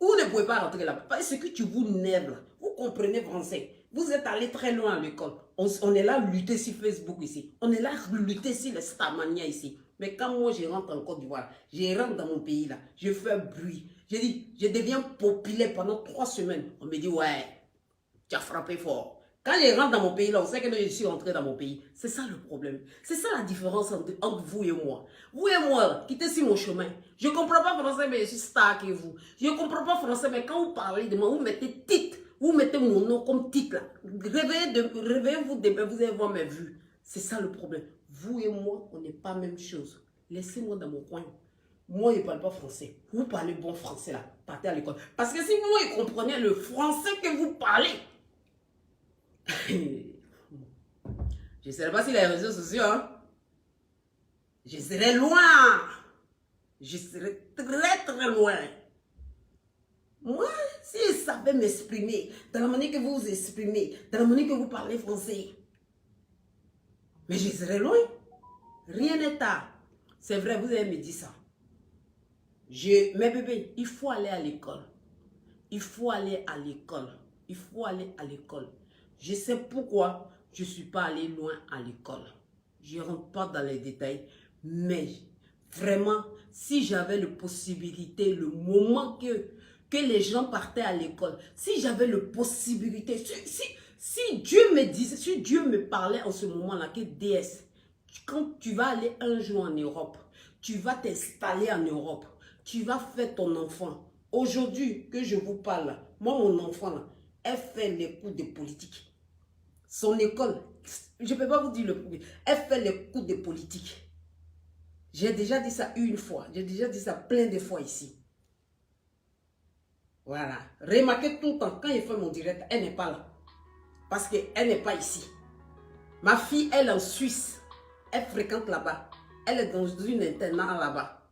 Vous ne pouvez pas rentrer là-bas. Parce que tu vous nerves là. Vous comprenez français. Vous êtes allé très loin à l'école. On est là à lutter sur Facebook ici. On est là à lutter sur les Starmania ici. Mais quand moi, je rentre en Côte d'Ivoire, je rentre dans mon pays là, je fais un bruit. Je dis, je deviens populaire pendant 3 semaines. On me dit, ouais, tu as frappé fort. Quand je rentre dans mon pays là, on sait que je suis rentré dans mon pays. C'est ça le problème. C'est ça la différence entre vous et moi. Vous et moi, quittez sur mon chemin. Je ne comprends pas français, mais je suis star que vous. Je ne comprends pas français, mais quand vous parlez de moi, vous mettez titre. Vous mettez mon nom comme titre là. Réveillez-vous demain, vous allez voir mes vues. C'est ça le problème. Vous et moi, on n'est pas la même chose. Laissez-moi dans mon coin. Moi, je ne parle pas français. Vous parlez bon français là. Partez à l'école. Parce que si vous comprenez le français que vous parlez, je ne sais pas si les réseaux sociaux, hein, je serai loin. Je serai très très loin. Moi, si je savais m'exprimer dans la manière que vous vous exprimez, dans la manière que vous parlez français, mais je serai loin. Rien n'est tard. C'est vrai, vous avez me dit ça. Mais bébé, il faut aller à l'école. Il faut aller à l'école. Il faut aller à l'école. Je sais pourquoi je ne suis pas allé loin à l'école. Je ne rentre pas dans les détails. Mais vraiment, si j'avais la possibilité, le moment que les gens partaient à l'école, si j'avais la possibilité, si Dieu me disait, si Dieu me parlait en ce moment-là, que DS, quand tu vas aller un jour en Europe, tu vas t'installer en Europe, tu vas faire ton enfant. Aujourd'hui que je vous parle, moi mon enfant, là, elle fait les cours de politique. Son école, je ne peux pas vous dire le problème, elle fait les cours de politique. J'ai déjà dit ça une fois, j'ai déjà dit ça plein de fois ici. Voilà. Remarquez tout le temps, quand il fait mon direct, elle n'est pas là. Parce qu'elle n'est pas ici. Ma fille, elle est en Suisse. Elle fréquente là-bas. Elle est dans une internat là-bas.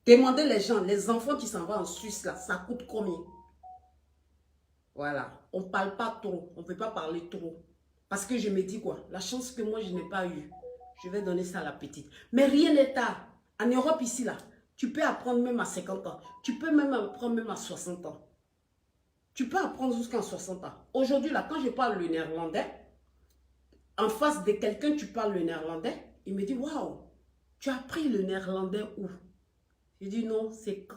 Demandez les gens, les enfants qui s'en vont en Suisse, là, ça coûte combien? Voilà. On ne parle pas trop. On ne peut pas parler trop. Parce que je me dis quoi? La chance que moi, je n'ai pas eue. Je vais donner ça à la petite. Mais rien n'est tard. En Europe, ici, là, tu peux apprendre même à 50 ans. Tu peux même apprendre même à 60 ans. Tu peux apprendre jusqu'à 60 ans. Aujourd'hui, là, quand je parle le néerlandais, en face de quelqu'un, tu parles le néerlandais, il me dit, waouh, tu as appris le néerlandais où? Je dis non, c'est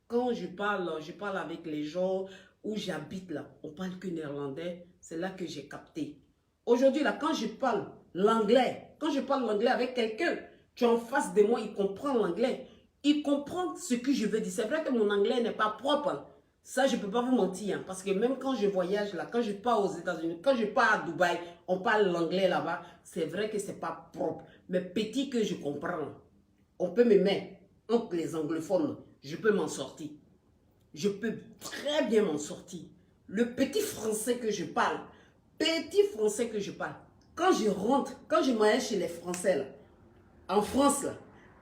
quand je parle avec les gens où j'habite là, on parle que néerlandais, c'est là que j'ai capté. Aujourd'hui, là, quand je parle l'anglais, avec quelqu'un, tu es en face de moi, il comprend l'anglais. Il comprend ce que je veux dire. C'est vrai que mon anglais n'est pas propre. Ça, je ne peux pas vous mentir. Hein, parce que même quand je voyage là, quand je pars aux États-Unis, quand je pars à Dubaï, on parle l'anglais là-bas. C'est vrai que ce n'est pas propre. Mais petit que je comprends, on peut me mettre entre les anglophones. Je peux m'en sortir. Je peux très bien m'en sortir. Le petit français que je parle, quand je rentre, quand je m'aille chez les Français, là, en France, là,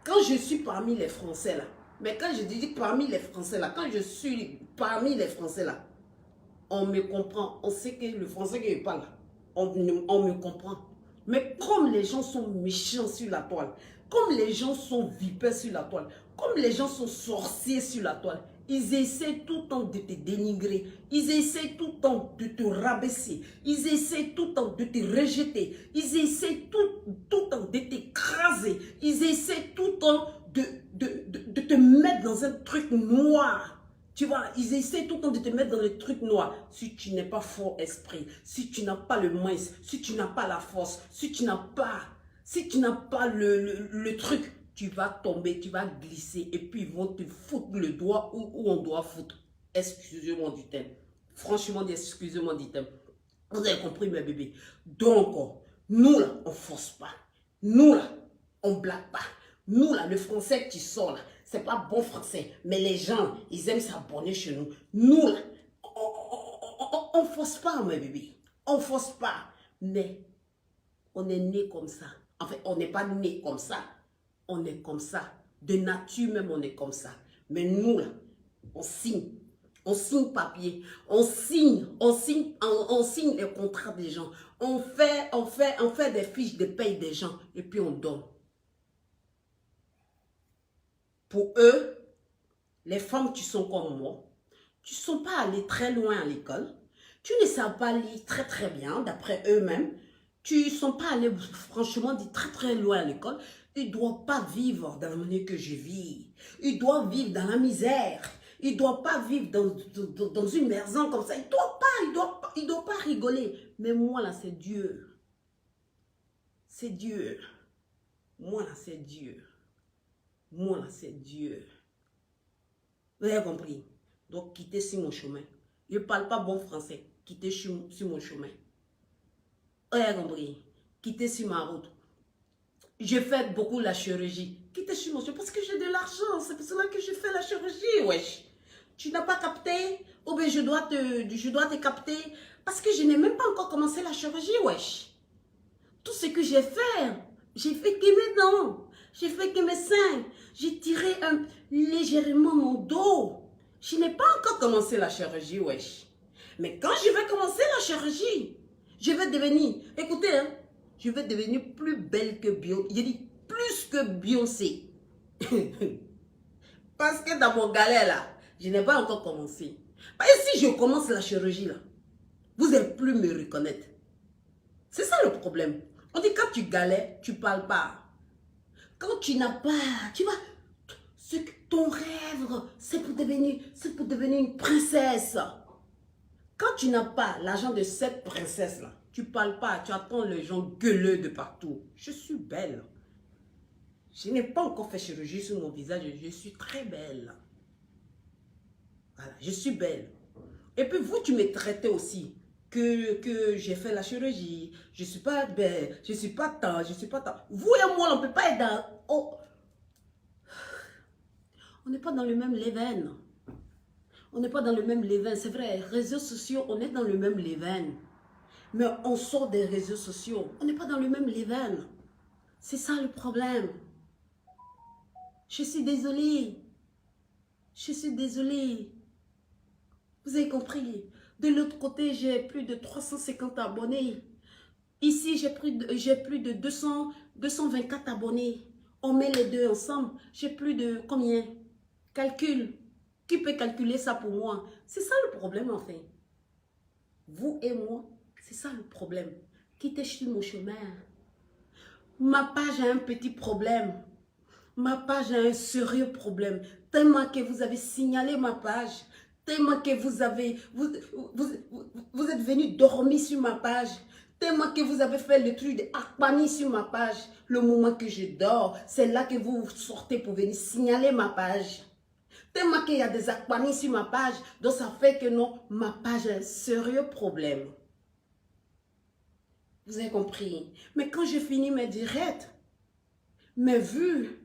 quand je suis parmi les Français, là, mais quand je dis parmi les Français, là, quand je suis parmi les Français, là, on me comprend. On sait que le français que je parle, on me comprend. Mais comme les gens sont méchants sur la toile, comme les gens sont vipères sur la toile, comme les gens sont sorciers sur la toile, ils essaient tout le temps de te dénigrer. Ils essaient tout le temps de te rabaisser. Ils essaient tout le temps de te rejeter. Ils essaient tout le temps de t'écraser. Ils essaient tout le temps de te mettre dans un truc noir. Tu vois, ils essaient tout le temps de te mettre dans le truc noir. Si tu n'es pas fort esprit, si tu n'as pas le mince, si tu n'as pas la force, si tu n'as pas le truc, tu vas tomber, tu vas glisser et puis ils vont te foutre le doigt où on doit foutre. Excusez-moi du thème. Franchement, excusez-moi du thème. Vous avez compris, mes bébés. Donc, nous là, on ne force pas. Nous là, on ne blague pas. Nous là, le français qui sort là, c'est pas bon français. Mais les gens, ils aiment s'abonner chez nous. Nous là, on ne force pas, mes bébés. On ne force pas. Mais on est né comme ça. En fait, on n'est pas né comme ça. On est comme ça. De nature même, on est comme ça. Mais nous, là, on signe. On signe papier. On signe les contrats des gens. On fait des fiches de paye des gens. Et puis on donne. Pour eux, les femmes qui sont comme moi, tu ne sont pas allées très loin à l'école. Tu ne sais pas lire très très bien, d'après eux-mêmes. Tu ne sont pas allés franchement très très loin à l'école. Il ne doit pas vivre dans la manière que je vis. Il doit vivre dans la misère. Il ne doit pas vivre dans une maison comme ça. Il doit pas rigoler. Mais moi, là, c'est Dieu. C'est Dieu. Moi, là, c'est Dieu. Moi, là, c'est Dieu. Vous avez compris? Donc, quittez sur mon chemin. Je ne parle pas bon français. Quittez sur mon chemin. Vous avez compris? Quittez sur ma route. Je fais beaucoup la chirurgie. Quittez sur mon chemin parce que j'ai de l'argent. C'est pour cela que je fais la chirurgie, wesh. Tu n'as pas capté? Ou bien je dois te capter parce que je n'ai même pas encore commencé la chirurgie, wesh. Tout ce que j'ai fait que mes dents. J'ai fait que mes seins. J'ai tiré légèrement mon dos. Je n'ai pas encore commencé la chirurgie, wesh. Mais quand je vais commencer la chirurgie, je vais devenir, écoutez, hein, je vais devenir plus belle que Beyoncé. J'ai dit plus que Beyoncé. Parce que dans mon galère là, je n'ai pas encore commencé. Parce que si je commence la chirurgie là, vous n'allez plus me reconnaître. C'est ça le problème. On dit quand tu galères, tu ne parles pas. Quand tu n'as pas, tu vois, ton rêve, c'est pour devenir une princesse. Quand tu n'as pas l'argent de cette princesse-là, tu ne parles pas, tu attends les gens gueuleux de partout. Je suis belle. Je n'ai pas encore fait chirurgie sur mon visage, je suis très belle. Voilà, je suis belle. Et puis vous, tu me traitez aussi que j'ai fait la chirurgie, je ne suis pas belle, je ne suis pas tant. Vous et moi, on ne peut pas être dans... Oh. On n'est pas dans le même level. On n'est pas dans le même level, c'est vrai. Réseaux sociaux, on est dans le même level. Mais on sort des réseaux sociaux. On n'est pas dans le même level. C'est ça le problème. Je suis désolée. Je suis désolée. Vous avez compris. De l'autre côté, j'ai plus de 350 abonnés. Ici, j'ai plus de 224 abonnés. On met les deux ensemble. J'ai plus de combien? Calcul. Qui peut calculer ça pour moi? C'est ça le problème en fait. Vous et moi, c'est ça le problème. Quittez sur mon chemin. Ma page a un petit problème. Ma page a un sérieux problème. Tellement que vous avez signalé ma page. Tellement que vous êtes venu dormir sur ma page. Tellement que vous avez fait le truc d'Akbani sur ma page. Le moment que je dors, c'est là que vous sortez pour venir signaler ma page. Tellement qu'il y a des Akbani sur ma page. Donc ça fait que non, ma page a un sérieux problème. Vous avez compris? Mais quand je finis mes directs, mes vues,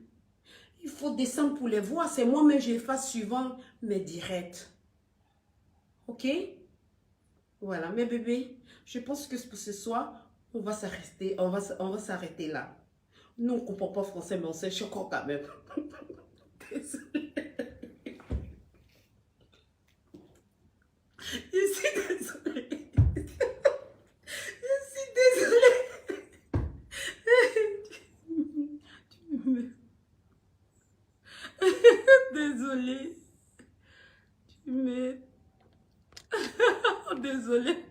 il faut descendre pour les voir. C'est moi-même, j'efface souvent mes directs. Ok? Voilà, mes bébés. Je pense que pour ce soir, on va s'arrêter. On va s'arrêter là. Nous, on ne comprend pas français, mais on sait choquant quand même. Désolée. Je suis désolée. Je suis désolée. Désolée. Tu m'es... Désolée.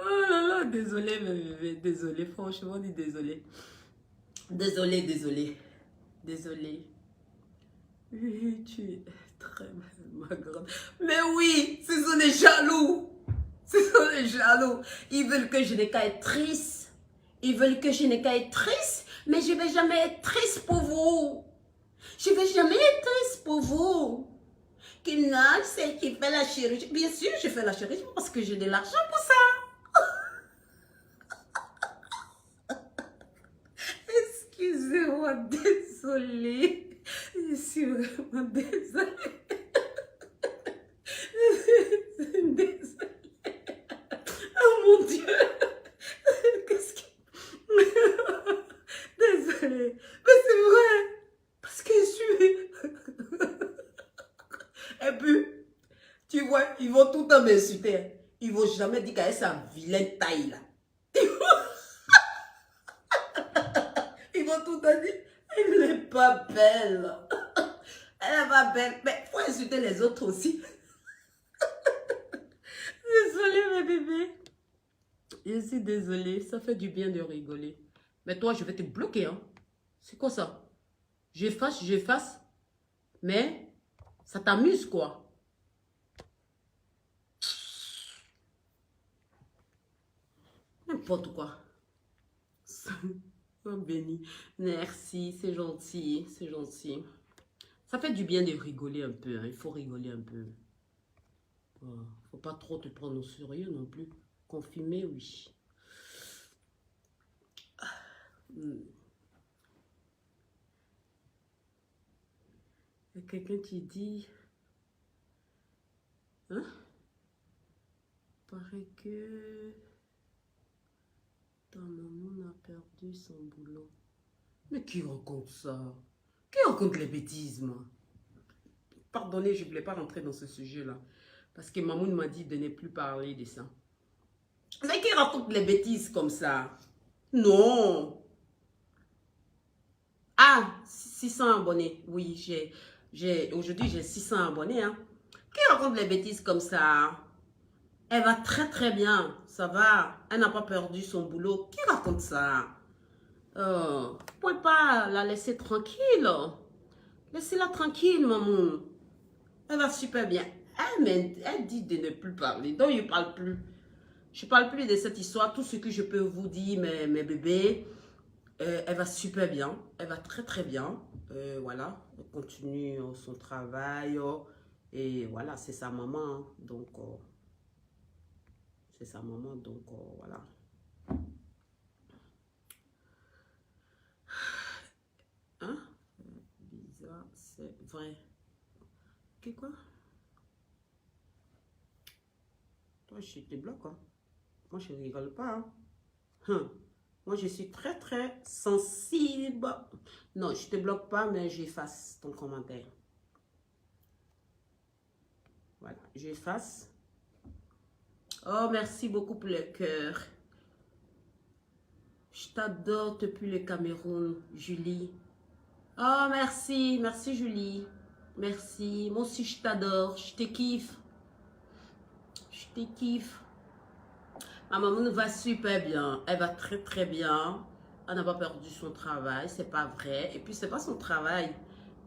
Oh là là, désolée, mes bébés. Désolée, franchement, dis désolée. Désolée, désolée. Désolée. Oui, tu es très belle, ma grande. Mais oui, ce sont des jaloux. Ce sont des jaloux. Ils veulent que je n'ai qu'à être triste. Ils veulent que je n'ai qu'à être triste. Mais je ne vais jamais être triste pour vous. Je ne vais jamais être triste pour vous. Qu'il n'a, c'est qui fait la chirurgie. Bien sûr, je fais la chirurgie parce que j'ai de l'argent pour ça. Excusez-moi, désolée. Je suis vraiment désolée. Désolée. Oh mon Dieu. Qu'est-ce que... Désolée. Mais c'est vrai. Parce que je suis... Et puis, tu vois, ils vont tout le temps m'insulter. Ils ne vont jamais dire qu'elle a sa vilaine taille là. Ils vont tout le temps dire, elle n'est pas belle. Elle n'est pas belle. Mais il faut insulter les autres aussi. Désolée, mes bébés. Je suis désolée. Ça fait du bien de rigoler. Mais toi, je vais te bloquer. Hein. C'est quoi ça? J'efface, mais ça t'amuse, quoi. N'importe quoi. Oh, béni. Merci, c'est gentil, c'est gentil. Ça fait du bien de rigoler un peu, hein. Il faut rigoler un peu. Faut pas trop te prendre au sérieux non plus. Confirmé, oui. Hmm. Il y a quelqu'un qui dit... Hein? Paraît que ta maman a perdu son boulot. Mais qui raconte ça? Qui raconte les bêtises, moi? Pardonnez, je ne voulais pas rentrer dans ce sujet-là. Parce que Mamoun m'a dit de ne plus parler de ça. Mais qui raconte les bêtises comme ça? Non. Ah, 600 abonnés. Oui, aujourd'hui, j'ai 600 abonnés. Hein. Qui raconte les bêtises comme ça? Elle va très très bien. Ça va. Elle n'a pas perdu son boulot. Qui raconte ça? Vous ne pouvez pas la laisser tranquille. Laissez-la tranquille, maman. Elle va super bien. Elle dit de ne plus parler. Donc, je ne parle plus. Je ne parle plus de cette histoire. Tout ce que je peux vous dire, mes bébés, elle va super bien. Elle va très, très bien. Voilà. Elle continue son travail. Et voilà, c'est sa maman. Hein. Donc, c'est sa maman. Donc, voilà. Hein? Bizarre, c'est vrai. Que quoi? Toi, je te bloque, hein. Moi, je rigole pas, hein. Moi, je suis très, très sensible. Non, je te bloque pas, mais j'efface ton commentaire. Voilà, j'efface. Oh, merci beaucoup pour le cœur. Je t'adore depuis le Cameroun, Julie. Oh, merci. Merci, Julie. Merci. Moi aussi, je t'adore. Je te kiffe. Je te kiffe. Ma maman va super bien. Elle va très très bien. Elle n'a pas perdu son travail. C'est pas vrai. Et puis, c'est pas son travail.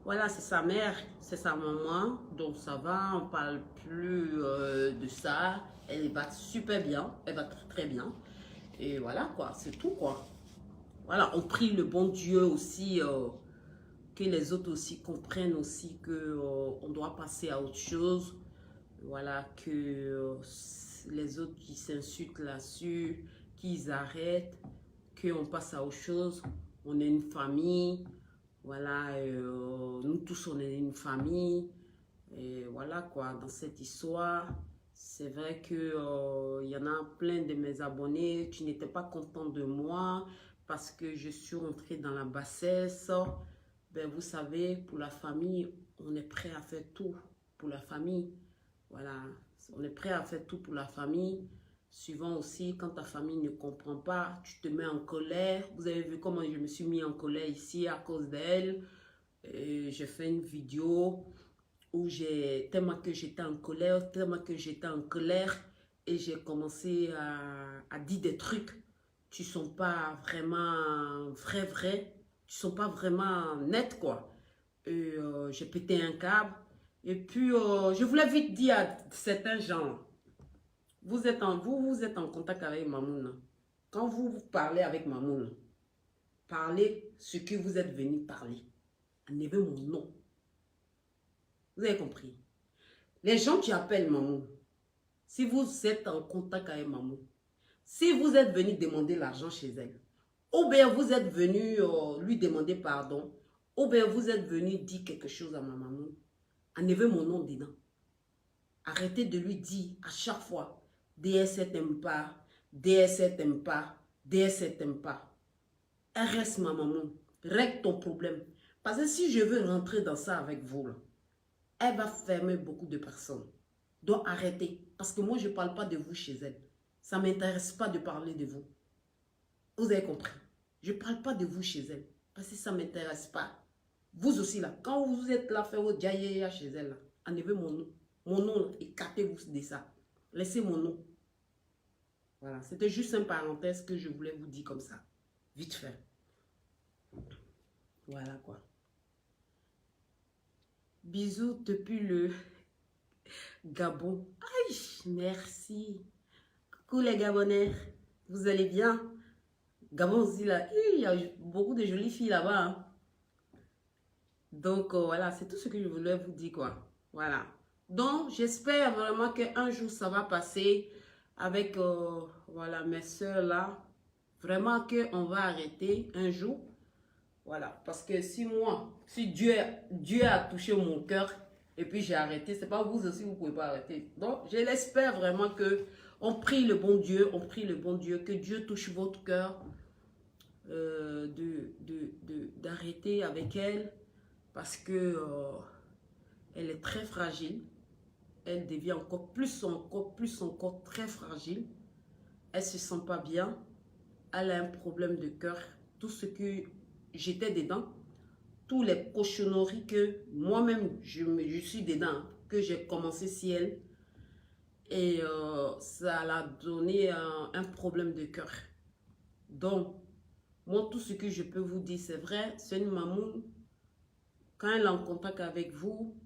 Voilà, c'est sa mère. C'est sa maman. Donc, ça va. On parle plus de ça. Elle va super bien. Elle va très très bien. Et voilà quoi. C'est tout quoi. Voilà, on prie le bon Dieu aussi. Que les autres aussi comprennent aussi que on doit passer à autre chose. Voilà, que les autres qui s'insultent là-dessus, qu'ils arrêtent, qu'on passe à autre chose. On est une famille, voilà, nous tous on est une famille. Et voilà quoi, dans cette histoire, c'est vrai que y en a plein de mes abonnés qui n'étaient pas contents de moi parce que je suis rentrée dans la bassesse. Ben, vous savez, pour la famille, on est prêt à faire tout pour la famille. Voilà, on est prêt à faire tout pour la famille. Suivant aussi, quand ta famille ne comprend pas, tu te mets en colère. Vous avez vu comment je me suis mis en colère ici à cause d'elle. J'ai fait une vidéo où tellement que j'étais en colère, et j'ai commencé à dire des trucs qui ne sont pas vraiment vrais, qui ne sont pas vraiment nets, quoi. J'ai pété un câble. Et puis, je voulais vite dire à certains gens, vous êtes en contact avec Mamoun. Quand vous parlez avec Mamoun, parlez ce que vous êtes venu parler. Enlevez mon nom. Vous avez compris? Les gens qui appellent Mamoun, si vous êtes en contact avec Mamoun, si vous êtes venu demander l'argent chez elle, ou bien vous êtes venu lui demander pardon, ou bien vous êtes venu dire quelque chose à ma maman, enlevez mon nom dedans. Arrêtez de lui dire à chaque fois, DSS t'aime pas, DSS t'aime pas, DSS t'aime pas. Elle reste ma maman, règle ton problème. Parce que si je veux rentrer dans ça avec vous, là, elle va fermer beaucoup de personnes. Donc arrêtez, parce que moi je ne parle pas de vous chez elle. Ça ne m'intéresse pas de parler de vous. Vous avez compris? Je ne parle pas de vous chez elle, parce que ça ne m'intéresse pas. Vous aussi là, quand vous êtes là, faites votre diaïa chez elle, là, enlevez mon nom. Mon nom, écartez-vous de ça. Laissez mon nom. Voilà, c'était juste une parenthèse que je voulais vous dire comme ça. Vite fait. Voilà quoi. Bisous depuis le Gabon. Aïe, merci. Coucou les Gabonais, vous allez bien? Gabon aussi, là, il y a beaucoup de jolies filles là-bas. Hein. Donc, voilà, c'est tout ce que je voulais vous dire, quoi. Voilà. Donc, j'espère vraiment qu'un jour, ça va passer avec, voilà, mes soeurs là. Vraiment qu'on va arrêter un jour. Voilà. Parce que si Dieu a touché mon cœur et puis j'ai arrêté, c'est pas vous aussi, vous pouvez pas arrêter. Donc, je l'espère vraiment que on prie le bon Dieu, que Dieu touche votre cœur d'arrêter avec elle parce que elle est très fragile. Elle devient encore très fragile. Elle se sent pas bien. Elle a un problème de cœur. Tout ce que j'étais dedans, toutes les cochonneries que moi-même je suis dedans, que j'ai commencé si elle, et ça l'a donné un problème de cœur. Donc, moi, tout ce que je peux vous dire, c'est vrai, c'est une maman, quand elle est en contact avec vous,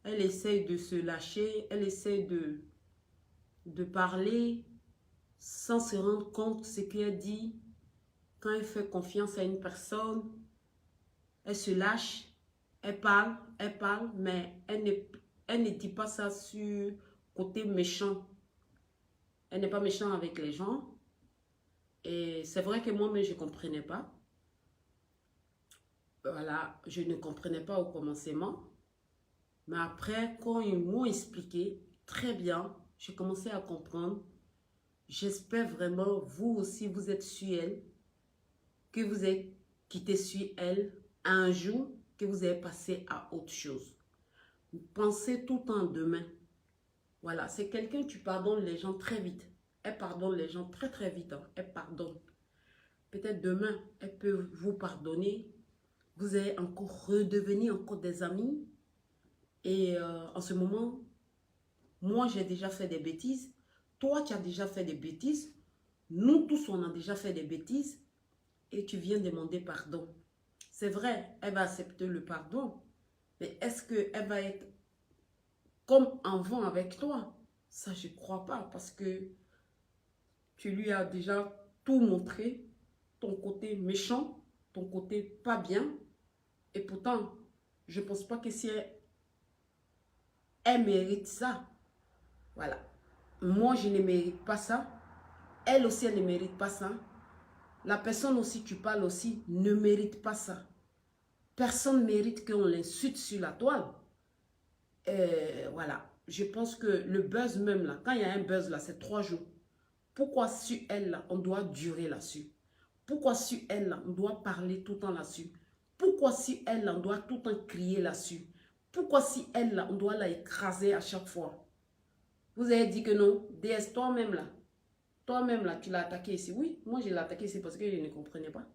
elle essaye de se lâcher, elle essaye de parler sans se rendre compte de ce qu'elle dit. Quand elle fait confiance à une personne, elle se lâche, elle parle, mais elle ne dit pas ça sur côté méchant. Elle n'est pas méchante avec les gens. Et c'est vrai que moi-même, je ne comprenais pas. Voilà, je ne comprenais pas au commencement. Mais après, quand ils m'ont expliqué très bien, j'ai commencé à comprendre. J'espère vraiment, vous aussi, vous êtes sur elle, que vous êtes quitté sur elle un jour, que vous avez passé à autre chose. Vous pensez tout le temps demain. Voilà, c'est quelqu'un, tu pardonnes les gens très vite. Elle pardonne les gens très très vite. Hein. Elle pardonne. Peut-être demain, elle peut vous pardonner. Vous allez encore redevenir encore des amis. Et en ce moment, moi j'ai déjà fait des bêtises. Toi, tu as déjà fait des bêtises. Nous tous, on a déjà fait des bêtises. Et tu viens demander pardon. C'est vrai, elle va accepter le pardon. Mais est-ce qu'elle va être comme avant avec toi? Ça, je ne crois pas. Parce que tu lui as déjà tout montré. Ton côté méchant, ton côté pas bien. Et pourtant, je ne pense pas que si elle mérite ça. Voilà. Moi, je ne mérite pas ça. Elle aussi, elle ne mérite pas ça. La personne aussi, tu parles aussi, ne mérite pas ça. Personne ne mérite qu'on l'insulte sur la toile. Voilà. Je pense que le buzz même là, quand il y a un buzz là, c'est 3 jours. Pourquoi sur elle là, on doit durer là-dessus? Pourquoi sur elle là, on doit parler tout le temps là-dessus? Pourquoi si elle là, on doit tout le temps crier là-dessus? Pourquoi si elle là, on doit la écraser à chaque fois? Vous avez dit que non. DS, toi-même là, tu l'as attaqué ici. Oui, moi je l'ai attaqué ici parce que je ne comprenais pas.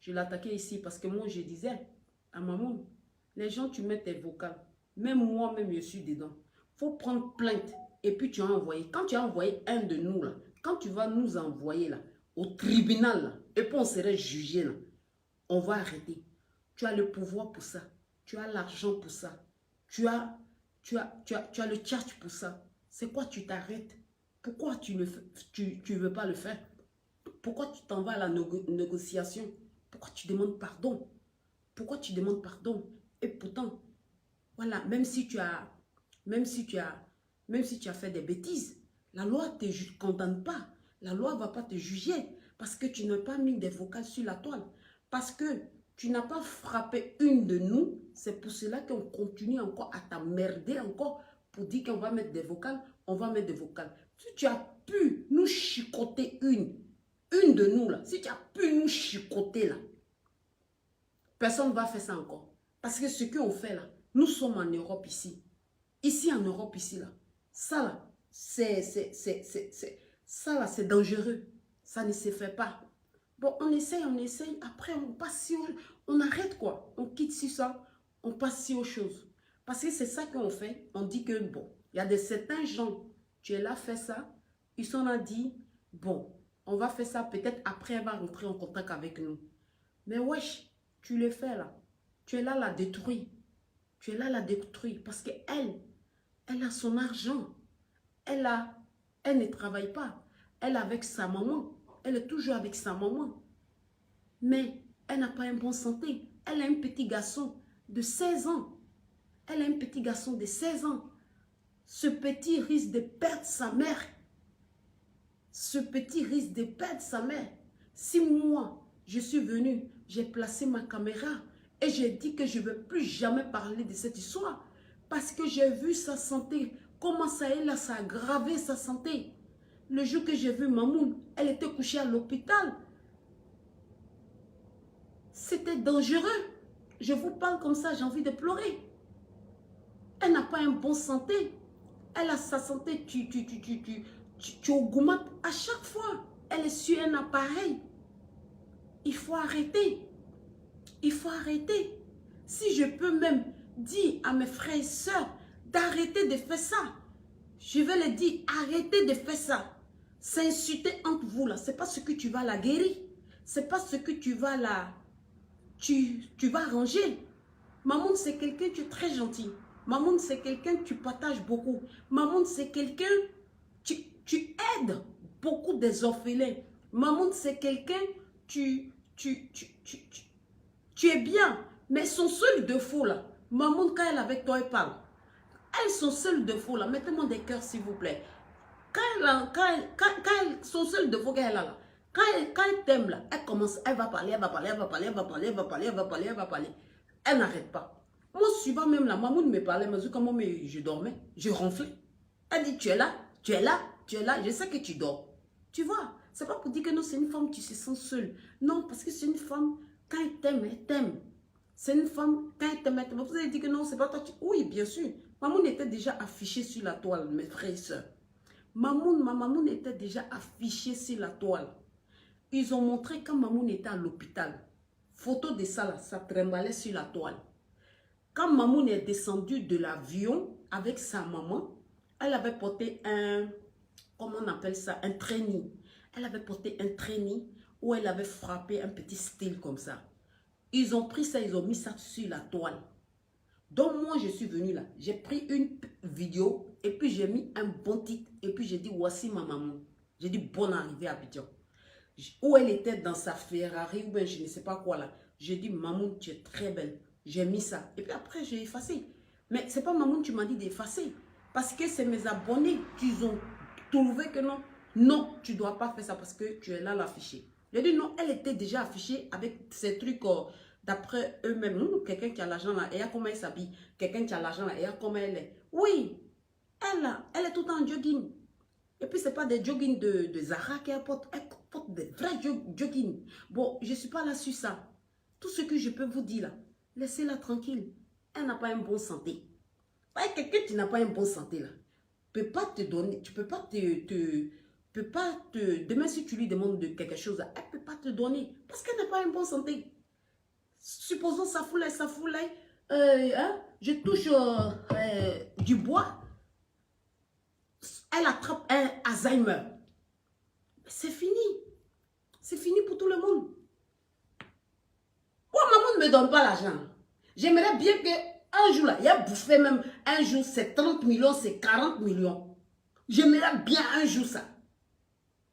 Je l'ai attaqué ici parce que moi je disais à maman, les gens tu mets tes vocales. Même moi-même je suis dedans. Faut prendre plainte et puis tu as envoyé. Quand tu as envoyé un de nous là, quand tu vas nous envoyer là, au tribunal là, et puis on serait jugé là, on va arrêter. Tu as le pouvoir pour ça. Tu as l'argent pour ça. Tu as le tchatch pour ça. C'est quoi tu t'arrêtes? Pourquoi tu ne veux pas le faire? Pourquoi tu t'en vas à la négociation? Pourquoi tu demandes pardon? Pourquoi tu demandes pardon? Et pourtant, voilà, même si tu as fait des bêtises, la loi ne te condamne pas. La loi ne va pas te juger parce que tu n'as pas mis des vocales sur la toile. Parce que tu n'as pas frappé une de nous. C'est pour cela qu'on continue encore à t'emmerder encore pour dire qu'on va mettre des vocales. On va mettre des vocales. Si tu as pu nous chicoter une de nous là, si tu as pu nous chicoter là, personne ne va faire ça encore. Parce que ce qu'on fait là, nous sommes en Europe ici. Ici en Europe, ici là. Ça là, c'est dangereux. Ça ne se fait pas. Bon, on essaye. Après, on passe sur... On arrête quoi. On quitte sur ça. On passe sur autre chose. Parce que c'est ça qu'on fait. On dit que bon, il y a certains gens, tu es là, fais ça. Ils sont là, dit, bon, on va faire ça. Peut-être après, elle va rentrer en contact avec nous. Mais wesh, tu le fais là. Tu es là, la détruire. Tu es là à la détruire parce qu'elle, elle a son argent. Elle ne travaille pas. Elle est avec sa maman. Elle est toujours avec sa maman. Mais elle n'a pas une bonne santé. Elle a un petit garçon de 16 ans. Elle a un petit garçon de 16 ans. Ce petit risque de perdre sa mère. Ce petit risque de perdre sa mère. Si moi, je suis venue, j'ai placé ma caméra et j'ai dit que je ne veux plus jamais parler de cette histoire parce que j'ai vu sa santé, comment ça a aggravé sa santé. Le jour que j'ai vu Mamoun, elle était couchée à l'hôpital. C'était dangereux. Je vous parle comme ça, j'ai envie de pleurer. Elle n'a pas une bonne santé. Elle a sa santé, tu augmentes à chaque fois. Elle est sur un appareil. Il faut arrêter. Il faut arrêter. Si je peux même dire à mes frères et sœurs d'arrêter de faire ça, je vais leur dire, arrêtez de faire ça. S'insulter entre vous là, c'est pas ce que tu vas la guérir. C'est pas ce que tu vas la... Tu vas ranger. Maman, c'est quelqu'un, tu es très gentil. Maman, c'est quelqu'un que tu partages beaucoup. Maman, c'est quelqu'un, tu aides beaucoup des orphelins. Maman, c'est quelqu'un, tu es bien. Mais son seul défaut là, maman, quand elle est avec toi, elle parle. Elle, son seul défaut là, mettez-moi des cœurs s'il vous plaît. Son seul défaut qu'elle a là, quand elle t'aime là, elle commence, elle va parler, elle va parler, elle va parler, elle va parler, elle va parler, elle va parler, elle va parler. Elle n'arrête pas. Moi, souvent même là, maman me parlait, mais comment je dormais, je ronflais. Elle dit, tu es là, tu es là, tu es là, je sais que tu dors. Tu vois, c'est pas pour dire que non, c'est une femme, tu te sens seule. Non, parce que c'est une femme, quand elle t'aime, elle t'aime. C'est une femme, quand elle t'aime, elle t'aime. Vous avez dit que non, c'est pas toi. Oui, bien sûr. Maman était déjà affichée sur la toile, mes frères et sœurs. Ma maman était déjà affichée sur la toile. Ils ont montré quand maman était à l'hôpital. Photo de ça là, ça tremblait sur la toile. Quand maman est descendue de l'avion avec sa maman, elle avait porté un, comment on appelle ça, un training. Elle avait porté un training où elle avait frappé un petit style comme ça. Ils ont pris ça, ils ont mis ça sur la toile. Donc moi, je suis venue là. J'ai pris une vidéo et puis j'ai mis un bon titre. Et puis j'ai dit, voici ma maman. J'ai dit, bonne arrivée à Abidjan. Où elle était dans sa Ferrari ou bien je ne sais pas quoi là. J'ai dit, maman, tu es très belle. J'ai mis ça. Et puis après, j'ai effacé. Mais c'est pas maman qui m'a dit d'effacer. Parce que c'est mes abonnés qui ont trouvé que non. Non, tu ne dois pas faire ça parce que tu es là l'afficher. J'ai dit non, elle était déjà affichée avec ces trucs d'après eux-mêmes. Quelqu'un qui a l'argent là, et a comment elle s'habille. Quelqu'un qui a l'argent là, et a comment elle est. Oui, elle est tout le temps en jogging. Et puis, ce n'est pas des jogging de Zara qu'elle porte. Elle porte des vrais jogging. Bon, je ne suis pas là sur ça. Tout ce que je peux vous dire là, laissez-la tranquille. Elle n'a pas une bonne santé. Quelqu'un qui n'a pas une bonne santé là, peut pas te donner, tu peux pas demain si tu lui demandes de quelque chose, elle peut pas te donner parce qu'elle n'a pas une bonne santé. Supposons ça fout, je touche du bois, elle attrape un Alzheimer. C'est fini. C'est fini pour tout le monde. Moi, maman ne me donne pas l'argent. J'aimerais bien qu'un jour, là, il y a bouffé même, un jour, c'est 30 millions, c'est 40 millions. J'aimerais bien un jour ça.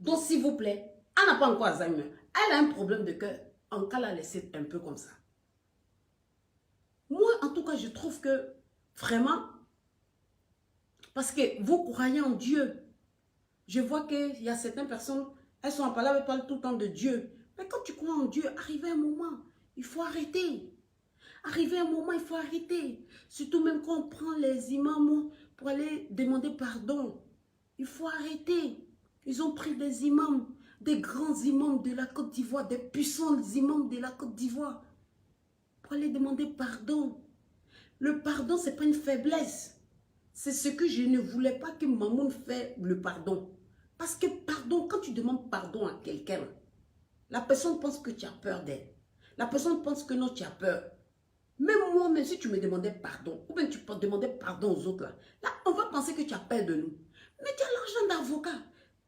Donc, s'il vous plaît, elle n'a pas encore Alzheimer. Elle a un problème de cœur. En cas, la laisser un peu comme ça. Moi, en tout cas, je trouve que vraiment, parce que vous croyez en Dieu. Je vois qu'il y a certaines personnes, elles sont en parlant, elles parlent tout le temps de Dieu. Mais quand tu crois en Dieu, arrivé un moment, il faut arrêter. Arrivé un moment, il faut arrêter. Surtout même quand on prend les imams pour aller demander pardon. Il faut arrêter. Ils ont pris des imams, des grands imams de la Côte d'Ivoire, des puissants imams de la Côte d'Ivoire, pour aller demander pardon. Le pardon, ce n'est pas une faiblesse. C'est ce que je ne voulais pas que maman fasse le pardon. Parce que pardon, quand tu demandes pardon à quelqu'un, la personne pense que tu as peur d'elle. La personne pense que non, tu as peur. Même moi, même si tu me demandais pardon, ou bien tu peux demander pardon aux autres, là, on va penser que tu as peur de nous. Mais tu as l'argent d'avocat.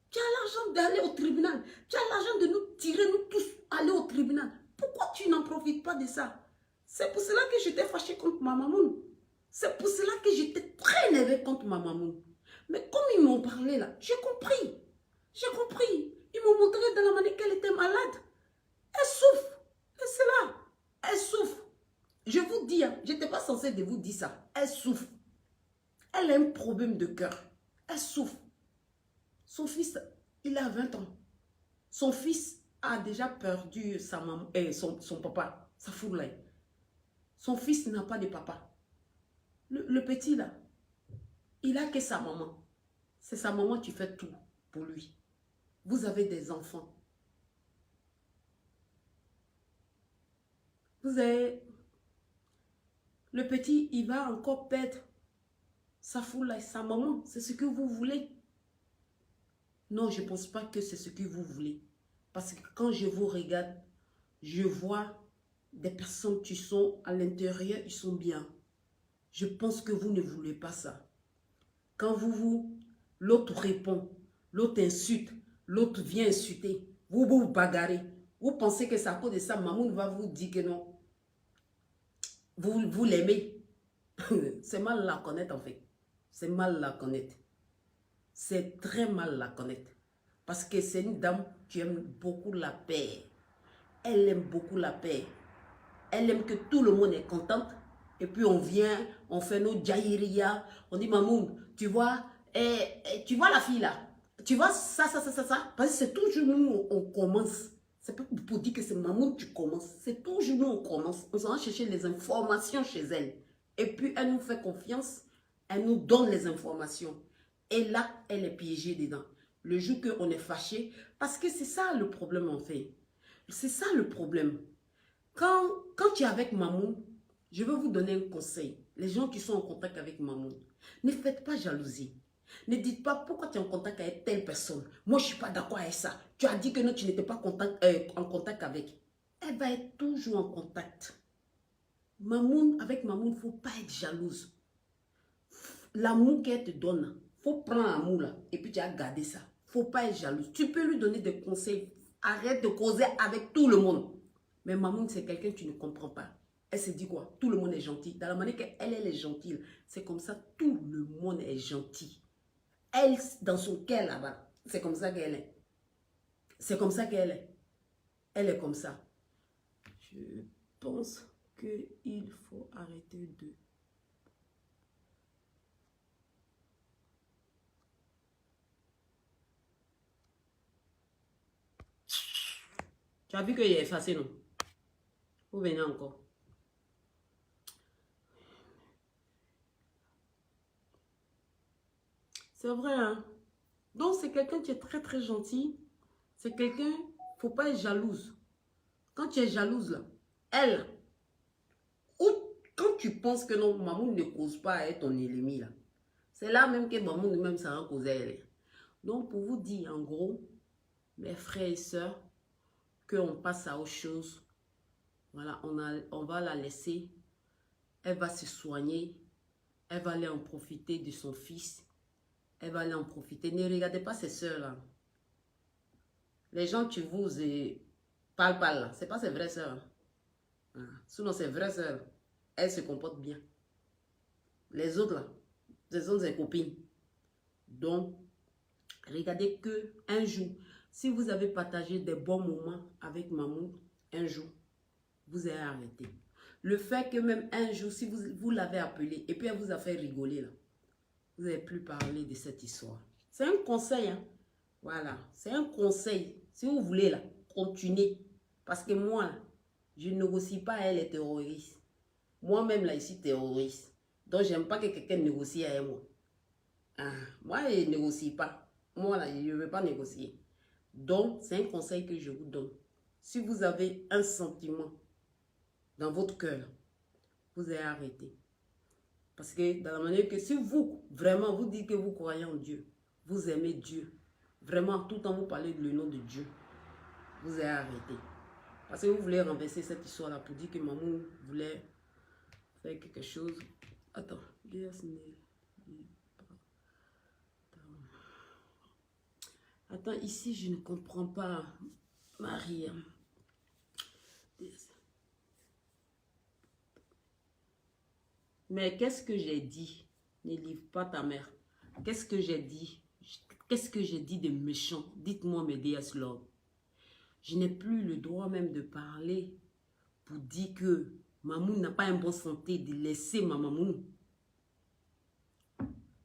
Tu as l'argent d'aller au tribunal. Tu as l'argent de nous tirer, nous tous, aller au tribunal. Pourquoi tu n'en profites pas de ça? C'est pour cela que j'étais fâchée contre ma maman. C'est pour cela que j'étais très énervée contre ma maman. Mais comme ils m'ont parlé là, j'ai compris. J'ai compris. Ils m'ont montré de la manière qu'elle était malade. Elle souffre. Et c'est là. Elle souffre. Je vous dis, hein, je n'étais pas censée de vous dire ça. Elle souffre. Elle a un problème de cœur. Elle souffre. Son fils, il a 20 ans. Son fils a déjà perdu sa maman, son papa, sa foule. Son fils n'a pas de papa. Le petit là, il a que sa maman. C'est sa maman qui fait tout pour lui. Vous avez des enfants. Vous avez... Le petit, il va encore perdre sa foule, sa maman. C'est ce que vous voulez. Non, je ne pense pas que c'est ce que vous voulez. Parce que quand je vous regarde, je vois des personnes qui sont à l'intérieur, ils sont bien. Je pense que vous ne voulez pas ça. Quand l'autre répond, l'autre insulte, l'autre vient insulter, vous bagarrez. Vous pensez que c'est à cause de ça, Mamoun va vous dire que non. Vous l'aimez. C'est mal la connaître en fait. C'est mal la connaître. C'est très mal la connaître. Parce que c'est une dame qui aime beaucoup la paix. Elle aime beaucoup la paix. Elle aime que tout le monde est content. Et puis on vient, on fait nos djaïria. On dit, Mamoun, tu vois la fille là. Tu vois ça. Parce que c'est toujours nous, on commence. C'est pas pour dire que c'est Mamoun tu commences. C'est toujours nous, on commence. On s'en va chercher les informations chez elle. Et puis elle nous fait confiance. Elle nous donne les informations. Et là, elle est piégée dedans. Le jour qu'on est fâché, parce que c'est ça le problème en fait. C'est ça le problème. Quand tu es avec Mamoun, je vais vous donner un conseil. Les gens qui sont en contact avec Mamoun, ne faites pas jalousie. Ne dites pas pourquoi tu es en contact avec telle personne. Moi, je ne suis pas d'accord avec ça. Tu as dit que non, tu n'étais pas en contact avec. Elle va être toujours en contact. Avec Mamoun, il ne faut pas être jalouse. L'amour qu'elle te donne, il faut prendre l'amour là. Et puis tu as gardé ça. Il ne faut pas être jalouse. Tu peux lui donner des conseils. Arrête de causer avec tout le monde. Mais Mamoun, c'est quelqu'un que tu ne comprends pas. Elle se dit quoi? Tout le monde est gentil. Dans la manière qu'elle est gentille, c'est comme ça, tout le monde est gentil. Elle, dans son cœur là-bas, c'est comme ça qu'elle est. C'est comme ça qu'elle est. Elle est comme ça. Je pense qu'il faut arrêter de... Tu as vu qu'il est effacé, non? Vous venez encore. C'est vrai, hein? Donc, c'est quelqu'un qui est très, très gentil. C'est quelqu'un, il ne faut pas être jalouse. Quand tu es jalouse, là, elle, ou quand tu penses que non, Mamoun ne cause pas à être ton ennemi, là, c'est là même que Mamoun même ça va causer elle. Donc, pour vous dire, en gros, mes frères et sœurs, qu'on passe à autre chose. Voilà, on va la laisser. Elle va se soigner. Elle va aller en profiter de son fils. Elle va aller en profiter. Ne regardez pas ces sœurs-là. Les gens qui vous parlent là, c'est pas ses vraies sœurs. Sinon, ses vraies sœurs, elles se comportent bien. Les autres là, ce sont ses copines. Donc, regardez que un jour, si vous avez partagé des bons moments avec Mamoun, un jour, vous allez arrêter. Le fait que même un jour, si vous l'avez appelé et puis elle vous a fait rigoler là, vous n'allez plus parler de cette histoire. C'est un conseil, hein. Voilà, c'est un conseil. Si vous voulez là, continuez. Parce que moi, là, je ne négocie pas elle est terroriste. Moi-même là, ici, terroriste. Donc, j'aime pas que quelqu'un négocie avec moi. Moi, je ne négocie pas. Moi, là, je ne veux pas négocier. Donc, c'est un conseil que je vous donne. Si vous avez un sentiment dans votre cœur, vous allez arrêter. Parce que dans la manière que si vous, vraiment, vous dites que vous croyez en Dieu, vous aimez Dieu, vraiment, tout le temps vous parlez le nom de Dieu, vous allez arrêter. Parce que vous voulez renverser cette histoire-là pour dire que maman voulait faire quelque chose. Attends. Attends, ici, je ne comprends pas, Marie. Mais qu'est-ce que j'ai dit? Ne livre pas ta mère. Qu'est-ce que j'ai dit? Qu'est-ce que j'ai dit de méchant? Dites-moi, mes DS Love. Je n'ai plus le droit même de parler pour dire que Mamoun n'a pas une bonne santé, de laisser ma Mamoun.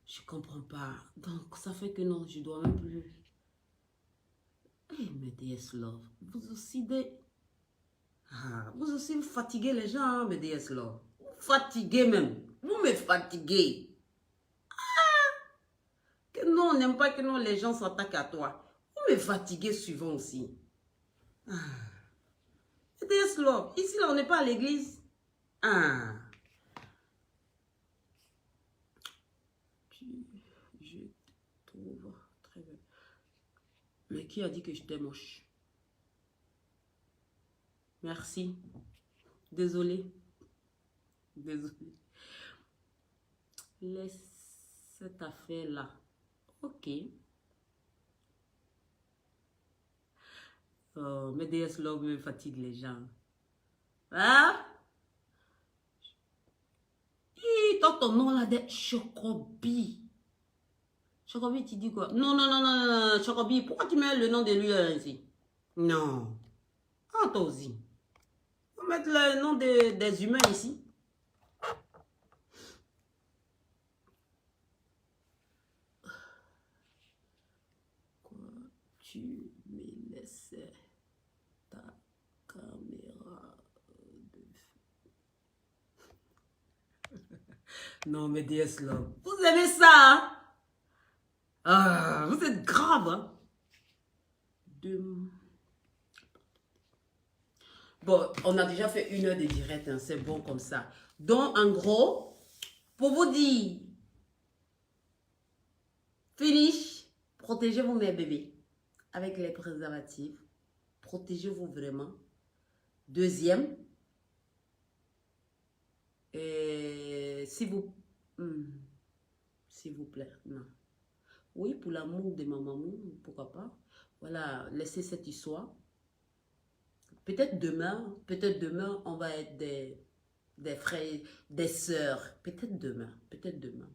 Je comprends pas. Donc, ça fait que non, je dois même plus. Eh, mes DS Love, vous aussi vous aussi vous fatiguez les gens, hein, mes DS Love. Vous fatiguez même. Vous me fatiguez. Que non, on n'aime pas que non, les gens s'attaquent à toi. Vous me fatiguez souvent aussi. DS Love, ici là, on n'est pas à l'église. Je trouve très bien. Mais qui a dit que j'étais moche? Merci. Désolée. Désolée. Laisse cette affaire-là. Ok. Oh, mais DS Love me fatigue les gens. Hein? Ton nom là de Chocobi. Chocobi, tu dis quoi? Non, non, non, non, non, Chocobi, pourquoi tu mets le nom de lui ici? Non. Ah, toi aussi. On va mettre le nom des humains ici. Quoi? Tu me laissais ta caméra de... Non, mais DS Love, vous aimez ça, hein? Ah, vous êtes grave, hein? Bon, on a déjà fait 1 heure de direct, hein, c'est bon comme ça. Donc, en gros, pour vous dire, finish, protégez-vous mes bébés avec les préservatifs. Protégez-vous vraiment. Deuxième, s'il vous plaît, non. Oui, pour l'amour de ma maman, pourquoi pas. Voilà, laissez cette histoire. Peut-être demain, on va être des frères, des sœurs. Peut-être demain.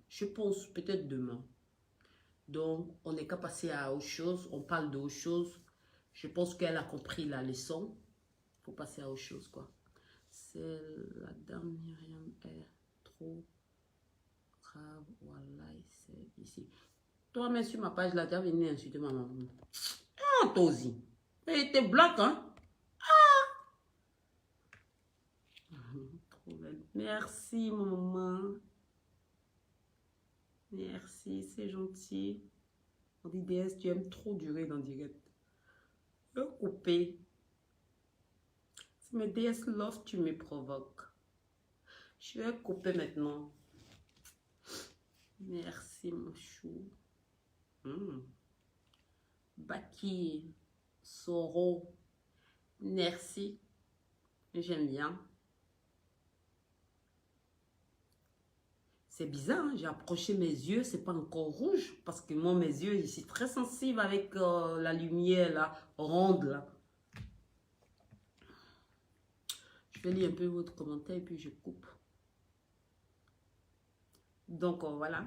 Je pense peut-être demain. Donc, on n'est qu'à passer à autre chose. On parle d'autre chose. Je pense qu'elle a compris la leçon. Il faut passer à autre chose, quoi. C'est la dame Myriam est trop grave. Voilà, c'est ici. Toi, même sur ma page, là, tu as venu insulter ma maman. Ah, toi aussi. Et t'es black, hein? Trop belle. Merci, maman. Merci, c'est gentil. On dit DS, tu aimes trop durer dans le direct. Je vais couper. Mais DS Love, tu me provoques. Je vais couper maintenant. Merci, mon chou. Baki, Soro. Merci. J'aime bien. C'est bizarre, hein? J'ai approché mes yeux, c'est pas encore rouge. Parce que moi, mes yeux, je suis très sensible avec la lumière là, ronde là. Je vais lire un peu votre commentaire et puis je coupe. Donc, voilà.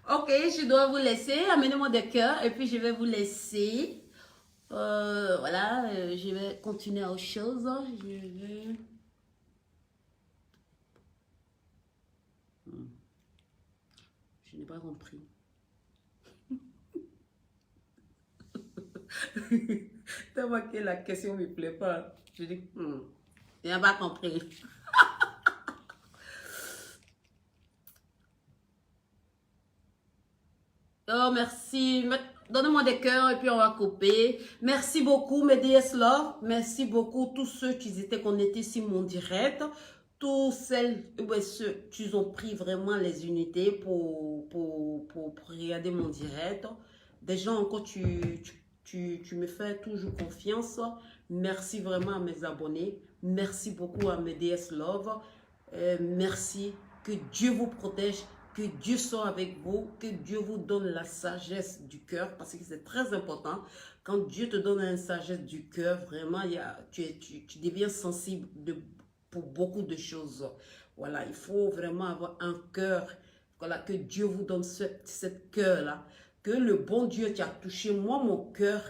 Ok, je dois vous laisser. Amenez-moi des cœurs et puis je vais vous laisser. Voilà, je vais continuer autre chose. Je n'ai pas compris. T'as marqué la question ne me plaît pas. Je dis, je n'ai pas compris. Oh, merci. Donnez-moi des cœurs et puis on va couper. Merci beaucoup, mes DS Love. Merci beaucoup, tous ceux qui étaient connectés sur mon direct. Tous ceux qui ont pris vraiment les unités pour regarder mon direct. Des gens encore, tu me fais toujours confiance. Merci vraiment à mes abonnés. Merci beaucoup à mes DS Love. Merci. Que Dieu vous protège. Que Dieu soit avec vous. Que Dieu vous donne la sagesse du cœur. Parce que c'est très important. Quand Dieu te donne une sagesse du cœur, vraiment, tu deviens sensible pour beaucoup de choses. Voilà, il faut vraiment avoir un cœur. Voilà, que Dieu vous donne cette cœur-là. Que le bon Dieu qui a touché moi, mon cœur,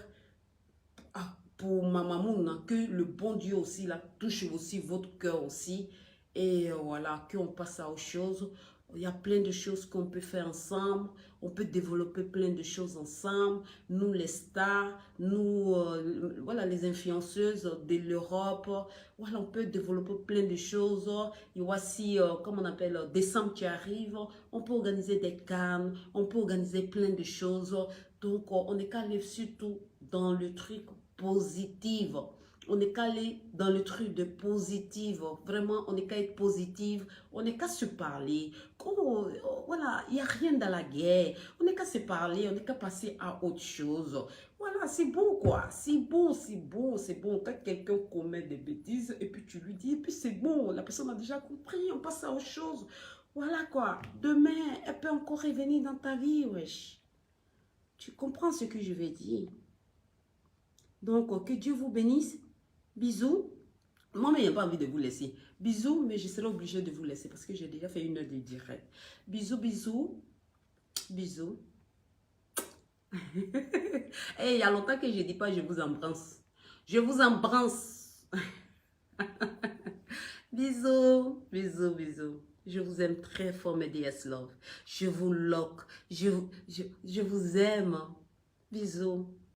pour ma maman, que le bon Dieu aussi là, touche aussi votre cœur aussi. Et voilà, qu'on passe à autre chose. Il y a plein de choses qu'on peut faire ensemble. On peut développer plein de choses ensemble. Nous, les stars, nous, voilà, les influenceuses de l'Europe. Voilà, on peut développer plein de choses. Il y a aussi, comme on appelle, décembre qui arrive. On peut organiser des cannes. On peut organiser plein de choses. Donc, on est qu'à aller surtout dans le truc positif. On n'est qu'à aller dans le truc de positive. Vraiment, on n'est qu'à être positive. On n'est qu'à se parler. Voilà, il n'y a rien dans la guerre. On n'est qu'à se parler. On n'est qu'à passer à autre chose. Voilà, c'est bon quoi. C'est bon, c'est bon, c'est bon. Quand quelqu'un commet des bêtises et puis tu lui dis, et puis c'est bon. La personne a déjà compris. On passe à autre chose. Voilà quoi. Demain, elle peut encore revenir dans ta vie, wesh. Tu comprends ce que je veux dire? Donc, que Dieu vous bénisse. Bisous. Moi, je n'ai pas envie de vous laisser. Bisous, mais je serai obligée de vous laisser parce que j'ai déjà fait 1 heure de direct. Bisous, bisous. Bisous. Et il y a longtemps que je ne dis pas je vous embrasse. Je vous embrasse. Bisous. Bisous, bisous. Je vous aime très fort, mes DS Love. Je vous lock. Je vous aime. Bisous.